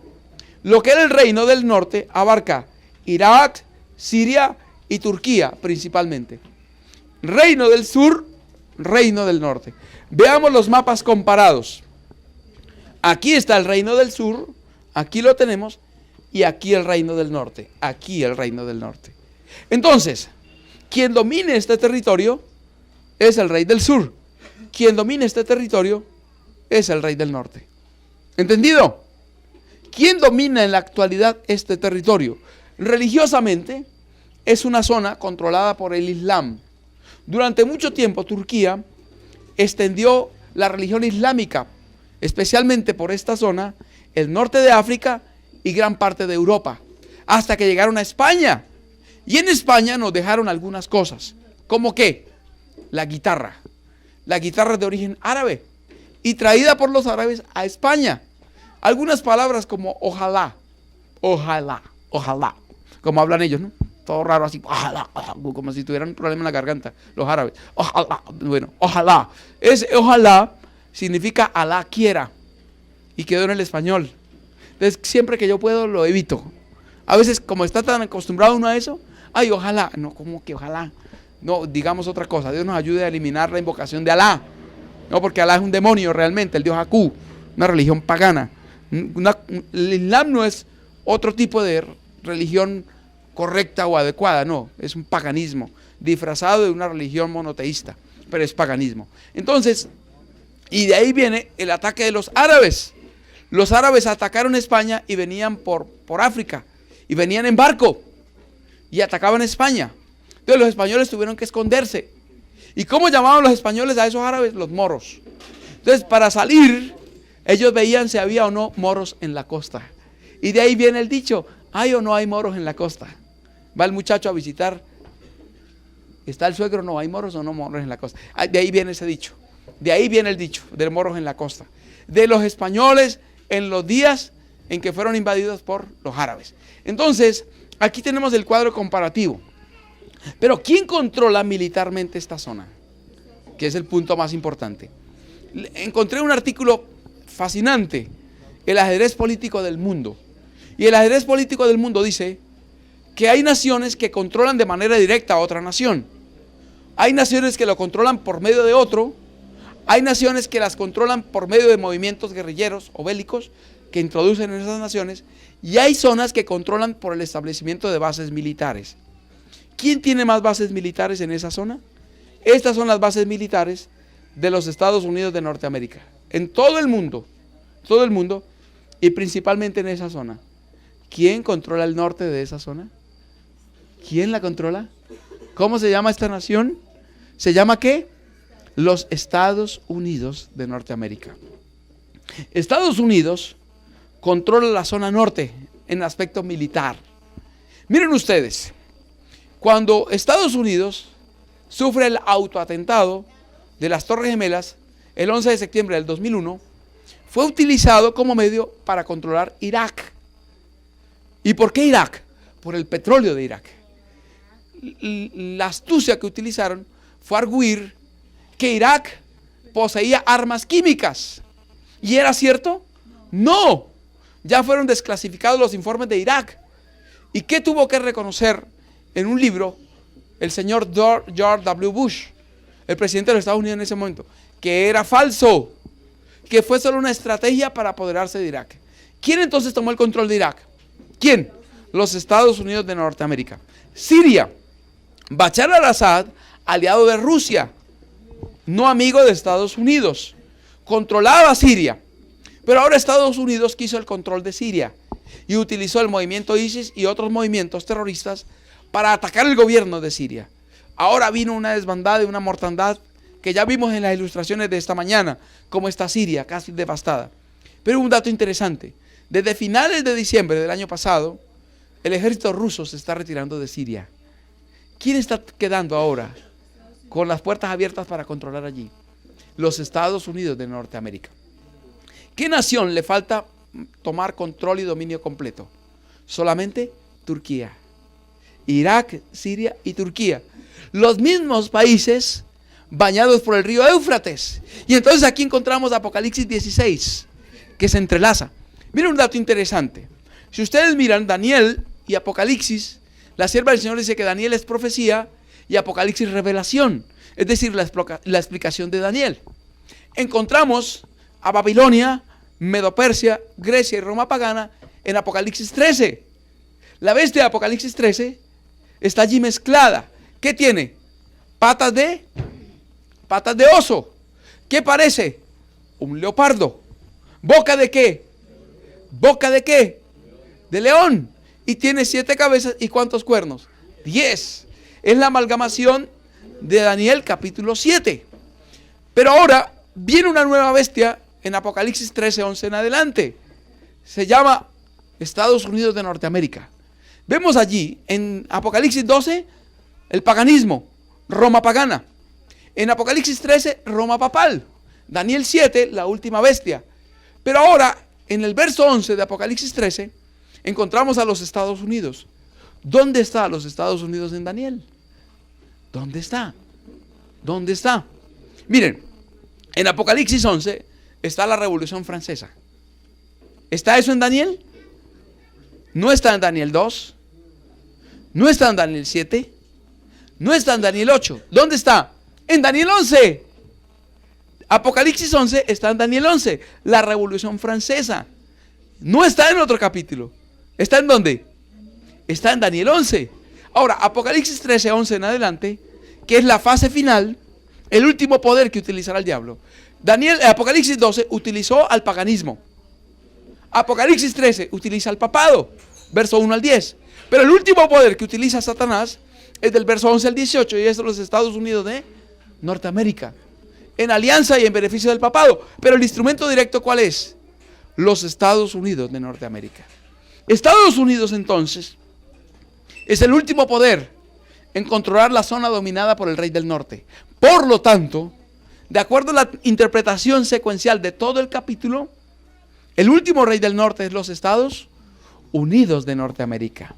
Speaker 1: Lo que era el reino del norte abarca Irak, Siria y Turquía principalmente. Reino del sur, reino del norte. Veamos los mapas comparados. Aquí está el reino del sur, aquí lo tenemos, y aquí el reino del norte, aquí el reino del norte. Entonces, quien domine este territorio es el rey del sur. Quien domine este territorio es el rey del norte. ¿Entendido? ¿Quién domina en la actualidad este territorio? Religiosamente es una zona controlada por el Islam. Durante mucho tiempo Turquía extendió la religión islámica, especialmente por esta zona, el norte de África y gran parte de Europa, hasta que llegaron a España. Y en España nos dejaron algunas cosas, como que la guitarra es de origen árabe y traída por los árabes a España. Algunas palabras como ojalá, ojalá, ojalá, como hablan ellos, ¿no? Todo raro así, ojalá, como si tuvieran un problema en la garganta, los árabes. Ojalá, bueno, ojalá. Ese ojalá significa Alá quiera y quedó en el español. Entonces, siempre que yo puedo lo evito. A veces, como está tan acostumbrado uno a eso, ay, ojalá, no, ¿cómo que ojalá? No, digamos otra cosa, Dios nos ayude a eliminar la invocación de Alá. No, porque Alá es un demonio realmente, el dios Akú, una religión pagana. El Islam no es otro tipo de religión correcta o adecuada, no, es un paganismo disfrazado de una religión monoteísta, pero es paganismo. Entonces, y de ahí viene el ataque de los árabes. Los árabes atacaron España y venían por África, y venían en barco, y atacaban España. Entonces los españoles tuvieron que esconderse. ¿Y cómo llamaban los españoles a esos árabes? Los moros. Entonces, para salir, ellos veían si había o no moros en la costa. Y de ahí viene el dicho, ¿hay o no hay moros en la costa? Va el muchacho a visitar, ¿está el suegro? No, ¿hay moros o no moros en la costa? De ahí viene ese dicho. De ahí viene el dicho, de moros en la costa. De los españoles en los días en que fueron invadidos por los árabes. Entonces, aquí tenemos el cuadro comparativo. Pero ¿quién controla militarmente esta zona? Que es el punto más importante. Encontré un artículo fascinante, el ajedrez político del mundo. Y el ajedrez político del mundo dice que hay naciones que controlan de manera directa a otra nación. Hay naciones que lo controlan por medio de otro. Hay naciones que las controlan por medio de movimientos guerrilleros o bélicos que introducen en esas naciones. Y hay zonas que controlan por el establecimiento de bases militares. ¿Quién tiene más bases militares en esa zona? Estas son las bases militares de los Estados Unidos de Norteamérica. En todo el mundo, y principalmente en esa zona. ¿Quién controla el norte de esa zona? ¿Quién la controla? ¿Cómo se llama esta nación? ¿Se llama qué? Los Estados Unidos de Norteamérica. Estados Unidos controla la zona norte en aspecto militar. Miren ustedes, cuando Estados Unidos sufre el autoatentado de las Torres Gemelas el 11 de septiembre del 2001, fue utilizado como medio para controlar Irak. ¿Y por qué Irak? Por el petróleo de Irak. La astucia que utilizaron fue arguir que Irak poseía armas químicas. ¿Y era cierto? No. Ya fueron desclasificados los informes de Irak. ¿Y qué tuvo que reconocer en un libro el señor George W. Bush, el presidente de los Estados Unidos en ese momento? Que era falso, que fue solo una estrategia para apoderarse de Irak. ¿Quién entonces tomó el control de Irak? ¿Quién? Los Estados Unidos de Norteamérica. Siria, Bashar al-Assad, aliado de Rusia, no amigo de Estados Unidos, controlaba Siria. Pero ahora Estados Unidos quiso el control de Siria y utilizó el movimiento ISIS y otros movimientos terroristas para atacar el gobierno de Siria. Ahora vino una desbandada y una mortandad que ya vimos en las ilustraciones de esta mañana, cómo está Siria casi devastada. Pero un dato interesante, desde finales de diciembre del año pasado, el ejército ruso se está retirando de Siria. ¿Quién está quedando ahora con las puertas abiertas para controlar allí? Los Estados Unidos de Norteamérica. ¿Qué nación le falta tomar control y dominio completo? Solamente Turquía. Irak, Siria y Turquía. Los mismos países bañados por el río Éufrates. Y entonces aquí encontramos Apocalipsis 16, que se entrelaza. Miren un dato interesante. Si ustedes miran Daniel y Apocalipsis, la sierva del Señor dice que Daniel es profecía y Apocalipsis revelación. Es decir, la explicación de Daniel. Encontramos a Babilonia, Medo-Persia, Grecia y Roma pagana en Apocalipsis 13. La bestia de Apocalipsis 13 está allí mezclada. ¿Qué tiene? Patas de oso. ¿Qué parece? Un leopardo. ¿Boca de qué? ¿Boca de qué? De león. Y tiene 7 cabezas y ¿cuántos cuernos? 10. Es la amalgamación de Daniel capítulo 7. Pero ahora viene una nueva bestia en Apocalipsis 13, 11 en adelante. Se llama Estados Unidos de Norteamérica. Vemos allí en Apocalipsis 12 el paganismo, Roma pagana. En Apocalipsis 13, Roma papal. Daniel 7, la última bestia. Pero ahora, en el verso 11 de Apocalipsis 13, encontramos a los Estados Unidos. ¿Dónde están los Estados Unidos en Daniel? ¿Dónde está? ¿Dónde está? Miren, en Apocalipsis 11 está la Revolución Francesa. ¿Está eso en Daniel? No está en Daniel 2. No está en Daniel 7. No está en Daniel 8. ¿Dónde está? En Daniel 11. Apocalipsis 11 está en Daniel 11. La Revolución Francesa. No está en otro capítulo. ¿Está en dónde? Está en Daniel 11. Ahora, Apocalipsis 13, 11 en adelante, que es la fase final, el último poder que utilizará el diablo. Apocalipsis 12 utilizó al paganismo. Apocalipsis 13 utiliza al papado, verso 1 al 10. Pero el último poder que utiliza Satanás es del verso 11 al 18 y es de los Estados Unidos de Norteamérica, en alianza y en beneficio del papado. Pero el instrumento directo, ¿cuál es? Los Estados Unidos de Norteamérica. Estados Unidos entonces es el último poder en controlar la zona dominada por el rey del norte. Por lo tanto, de acuerdo a la interpretación secuencial de todo el capítulo, el último rey del norte es los Estados Unidos de Norteamérica.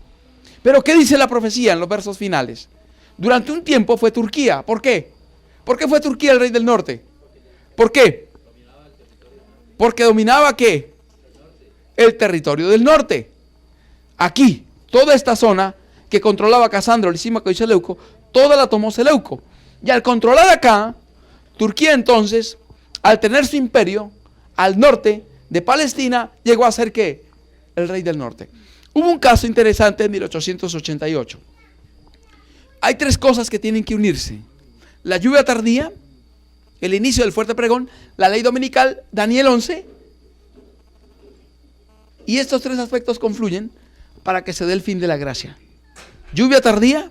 Speaker 1: Pero ¿qué dice la profecía en los versos finales? Durante un tiempo fue Turquía. ¿Por qué? ¿Por qué fue Turquía el rey del norte? ¿Por qué? Porque dominaba ¿qué? El territorio del norte. Aquí, toda esta zona que controlaba Casandro, Lisímaco y Seleuco, toda la tomó Seleuco. Y al controlar acá, Turquía entonces, al tener su imperio, al norte de Palestina, llegó a ser ¿qué? El rey del norte. Hubo un caso interesante en el inicio del fuerte pregón, la ley dominical, Daniel 11. Y estos tres aspectos confluyen para que se dé el fin de la gracia. Lluvia tardía,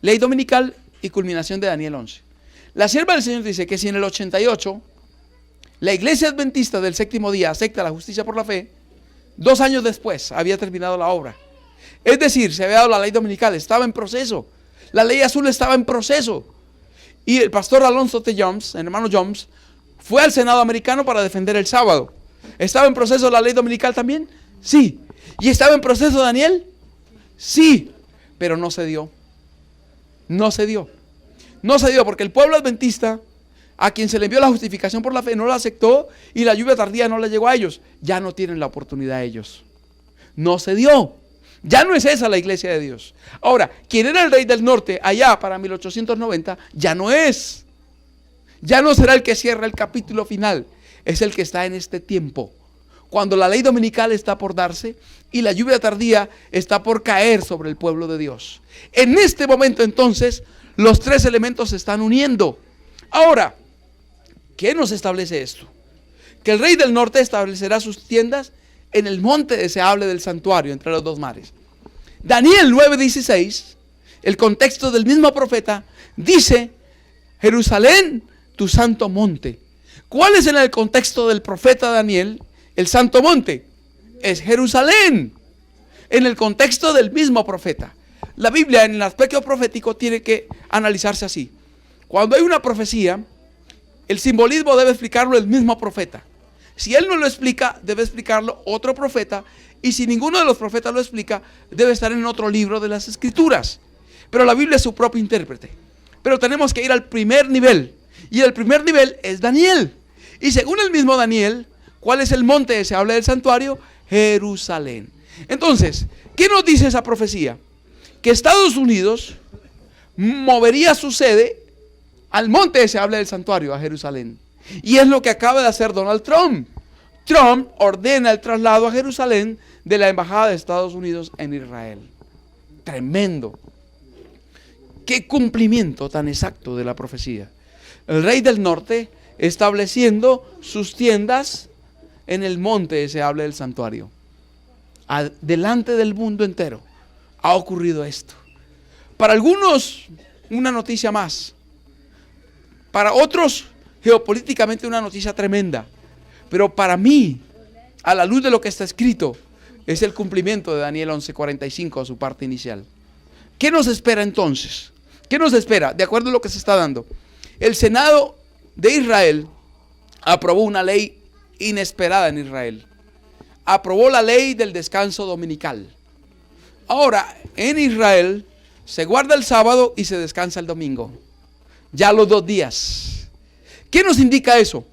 Speaker 1: ley dominical y culminación de Daniel 11. La sierva del Señor dice que si en el 88 la iglesia adventista del séptimo día acepta la justicia por la fe, 2 años después había terminado la obra. Es decir, se había dado la ley dominical, estaba en proceso. La ley azul estaba en proceso. Y el pastor Alonzo T. Jones, el hermano Jones, fue al Senado americano para defender el sábado. ¿Estaba en proceso la ley dominical también? Sí. ¿Y estaba en proceso Daniel? Sí. Pero no se dio. No se dio. No se dio porque el pueblo adventista, a quien se le envió la justificación por la fe, no la aceptó y la lluvia tardía no le llegó a ellos. Ya no tienen la oportunidad ellos. No se dio. Ya no es esa la iglesia de Dios. Ahora, quien era el rey del norte allá para 1890, ya no es. Ya no será el que cierra el capítulo final. Es el que está en este tiempo. Cuando la ley dominical está por darse y la lluvia tardía está por caer sobre el pueblo de Dios. En este momento entonces, los tres elementos se están uniendo. Ahora, ¿qué nos establece esto? Que el rey del norte establecerá sus tiendas en el monte deseable del santuario entre los dos mares. Daniel 9:16, el contexto del mismo profeta, dice: Jerusalén, tu santo monte. ¿Cuál es en el contexto del profeta Daniel el santo monte? Es Jerusalén. En el contexto del mismo profeta. La Biblia en el aspecto profético tiene que analizarse así. Cuando hay una profecía, el simbolismo debe explicarlo el mismo profeta. Si él no lo explica, debe explicarlo otro profeta. Y si ninguno de los profetas lo explica, debe estar en otro libro de las Escrituras. Pero la Biblia es su propio intérprete. Pero tenemos que ir al primer nivel. Y el primer nivel es Daniel. Y según el mismo Daniel, ¿cuál es el monte que se habla del santuario? Jerusalén. Entonces, ¿qué nos dice esa profecía? Que Estados Unidos movería su sede al monte que se habla del santuario, a Jerusalén. Y es lo que acaba de hacer Donald Trump. Trump ordena el traslado a Jerusalén de la embajada de Estados Unidos en Israel. Tremendo. Qué cumplimiento tan exacto de la profecía. El rey del norte estableciendo sus tiendas en el monte que se habla del santuario. Delante del mundo entero ha ocurrido esto. Para algunos, una noticia más. Para otros, geopolíticamente una noticia tremenda. Pero para mí, a la luz de lo que está escrito, es el cumplimiento de Daniel 11:45 a su parte inicial. ¿Qué nos espera entonces? ¿Qué nos espera? De acuerdo a lo que se está dando. El Senado de Israel aprobó una ley inesperada en Israel. Aprobó la ley del descanso dominical. Ahora, en Israel se guarda el sábado y se descansa el domingo. Ya los 2 días. ¿Qué nos indica eso?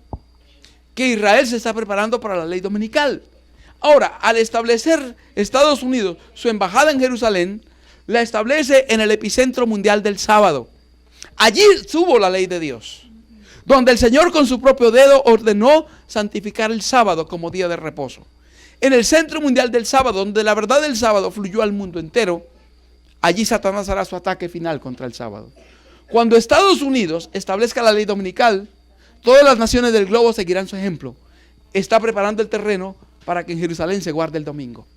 Speaker 1: Que Israel se está preparando para la ley dominical. Ahora, al establecer Estados Unidos su embajada en Jerusalén, la establece en el epicentro mundial del sábado. Allí estuvo la ley de Dios, donde el Señor con su propio dedo ordenó santificar el sábado como día de reposo. En el centro mundial del sábado, donde la verdad del sábado fluyó al mundo entero, allí Satanás hará su ataque final contra el sábado. Cuando Estados Unidos establezca la ley dominical, todas las naciones del globo seguirán su ejemplo. Está preparando el terreno para que en Jerusalén se guarde el domingo.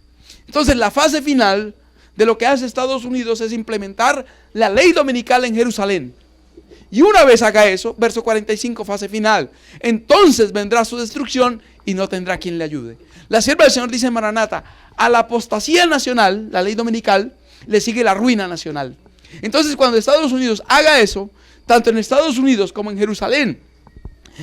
Speaker 1: Entonces la fase final de lo que hace Estados Unidos es implementar la ley dominical en Jerusalén. Y una vez haga eso, verso 45, fase final, entonces vendrá su destrucción y no tendrá quien le ayude. La sierva del Señor dice en Maranata, a la apostasía nacional, la ley dominical, le sigue la ruina nacional. Entonces cuando Estados Unidos haga eso, tanto en Estados Unidos como en Jerusalén,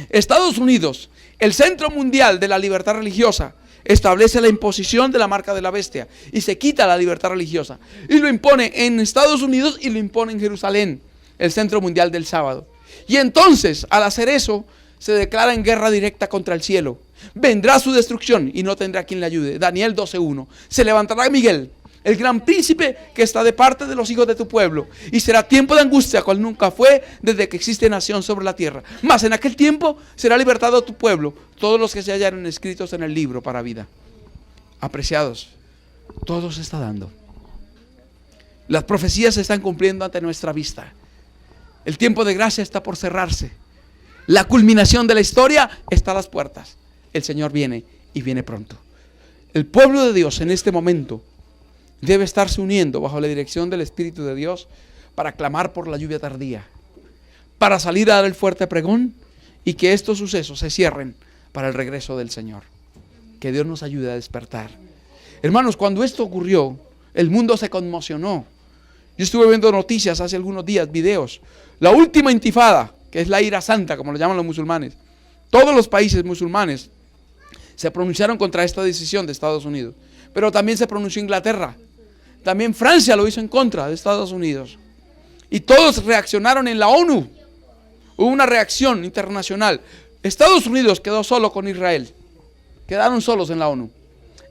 Speaker 1: Estados Unidos, el centro mundial de la libertad religiosa, establece la imposición de la marca de la bestia y se quita la libertad religiosa y lo impone en Estados Unidos y lo impone en Jerusalén, el centro mundial del sábado. Y entonces, al hacer eso, se declara en guerra directa contra el cielo. Vendrá su destrucción y no tendrá quien le ayude. Daniel 12:1. Se levantará Miguel, el gran príncipe que está de parte de los hijos de tu pueblo, y será tiempo de angustia cual nunca fue desde que existe nación sobre la tierra. Mas en aquel tiempo será libertado tu pueblo, todos los que se hallaron escritos en el libro para vida. Apreciados, todo se está dando. Las profecías se están cumpliendo ante nuestra vista. El tiempo de gracia está por cerrarse. La culminación de la historia está a las puertas. El Señor viene y viene pronto. El pueblo de Dios en este momento debe estarse uniendo bajo la dirección del Espíritu de Dios para clamar por la lluvia tardía, para salir a dar el fuerte pregón y que estos sucesos se cierren para el regreso del Señor. Que Dios nos ayude a despertar. Hermanos, cuando esto ocurrió, el mundo se conmocionó. Yo estuve viendo noticias hace algunos días, videos. La última intifada, que es la ira santa, como lo llaman los musulmanes. Todos los países musulmanes se pronunciaron contra esta decisión de Estados Unidos. Pero también se pronunció Inglaterra. También Francia lo hizo en contra de Estados Unidos. Y todos reaccionaron en la ONU. Hubo una reacción internacional. Estados Unidos quedó solo con Israel. Quedaron solos en la ONU.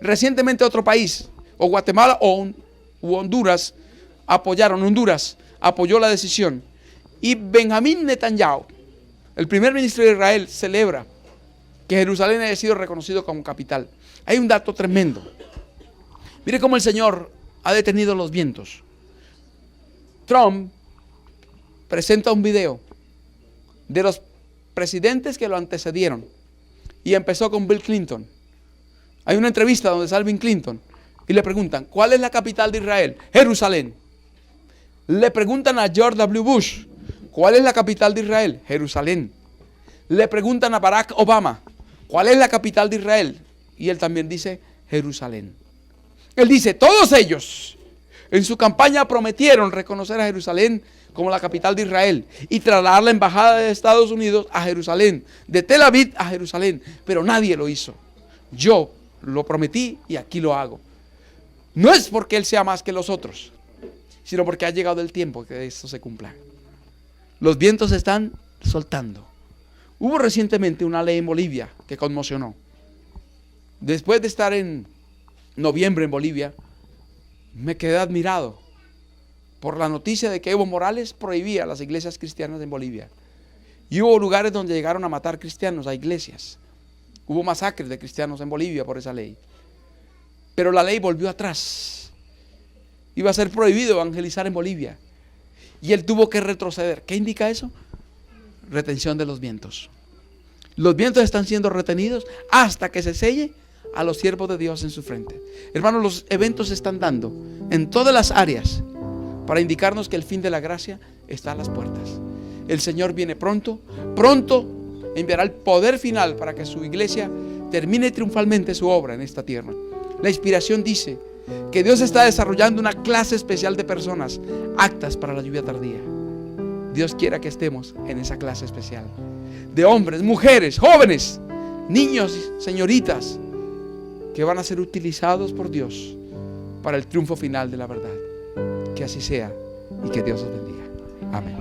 Speaker 1: Recientemente otro país, o Guatemala u Honduras, Honduras apoyó la decisión. Y Benjamín Netanyahu, el primer ministro de Israel, celebra que Jerusalén haya sido reconocido como capital. Hay un dato tremendo. Mire cómo el Señor ha detenido los vientos. Trump presenta un video de los presidentes que lo antecedieron y empezó con Bill Clinton. Hay una entrevista donde sale Bill Clinton y le preguntan, ¿cuál es la capital de Israel? Jerusalén. Le preguntan a George W. Bush, ¿cuál es la capital de Israel? Jerusalén. Le preguntan a Barack Obama, ¿cuál es la capital de Israel? Y él también dice Jerusalén. Él dice, todos ellos en su campaña prometieron reconocer a Jerusalén como la capital de Israel y trasladar la embajada de Estados Unidos a Jerusalén, de Tel Aviv a Jerusalén, pero nadie lo hizo. Yo lo prometí y aquí lo hago. No es porque Él sea más que los otros, sino porque ha llegado el tiempo que esto se cumpla. Los vientos se están soltando. Hubo recientemente una ley en Bolivia que conmocionó. Después de estar en noviembre en Bolivia, me quedé admirado por la noticia de que Evo Morales prohibía las iglesias cristianas en Bolivia. Y hubo lugares donde llegaron a matar cristianos a iglesias. Hubo masacres de cristianos en Bolivia por esa ley. Pero la ley volvió atrás. Iba a ser prohibido evangelizar en Bolivia. Y él tuvo que retroceder. ¿Qué indica eso? Retención de los vientos. Los vientos están siendo retenidos hasta que se selle a los siervos de Dios en su frente. Hermanos, los eventos se están dando en todas las áreas para indicarnos que el fin de la gracia está a las puertas. El Señor viene pronto, pronto enviará el poder final para que su iglesia termine triunfalmente su obra en esta tierra. La inspiración dice que Dios está desarrollando una clase especial de personas aptas para la lluvia tardía. Dios quiera que estemos en esa clase especial de hombres, mujeres, jóvenes, niños, señoritas que van a ser utilizados por Dios para el triunfo final de la verdad. Que así sea y que Dios los bendiga. Amén.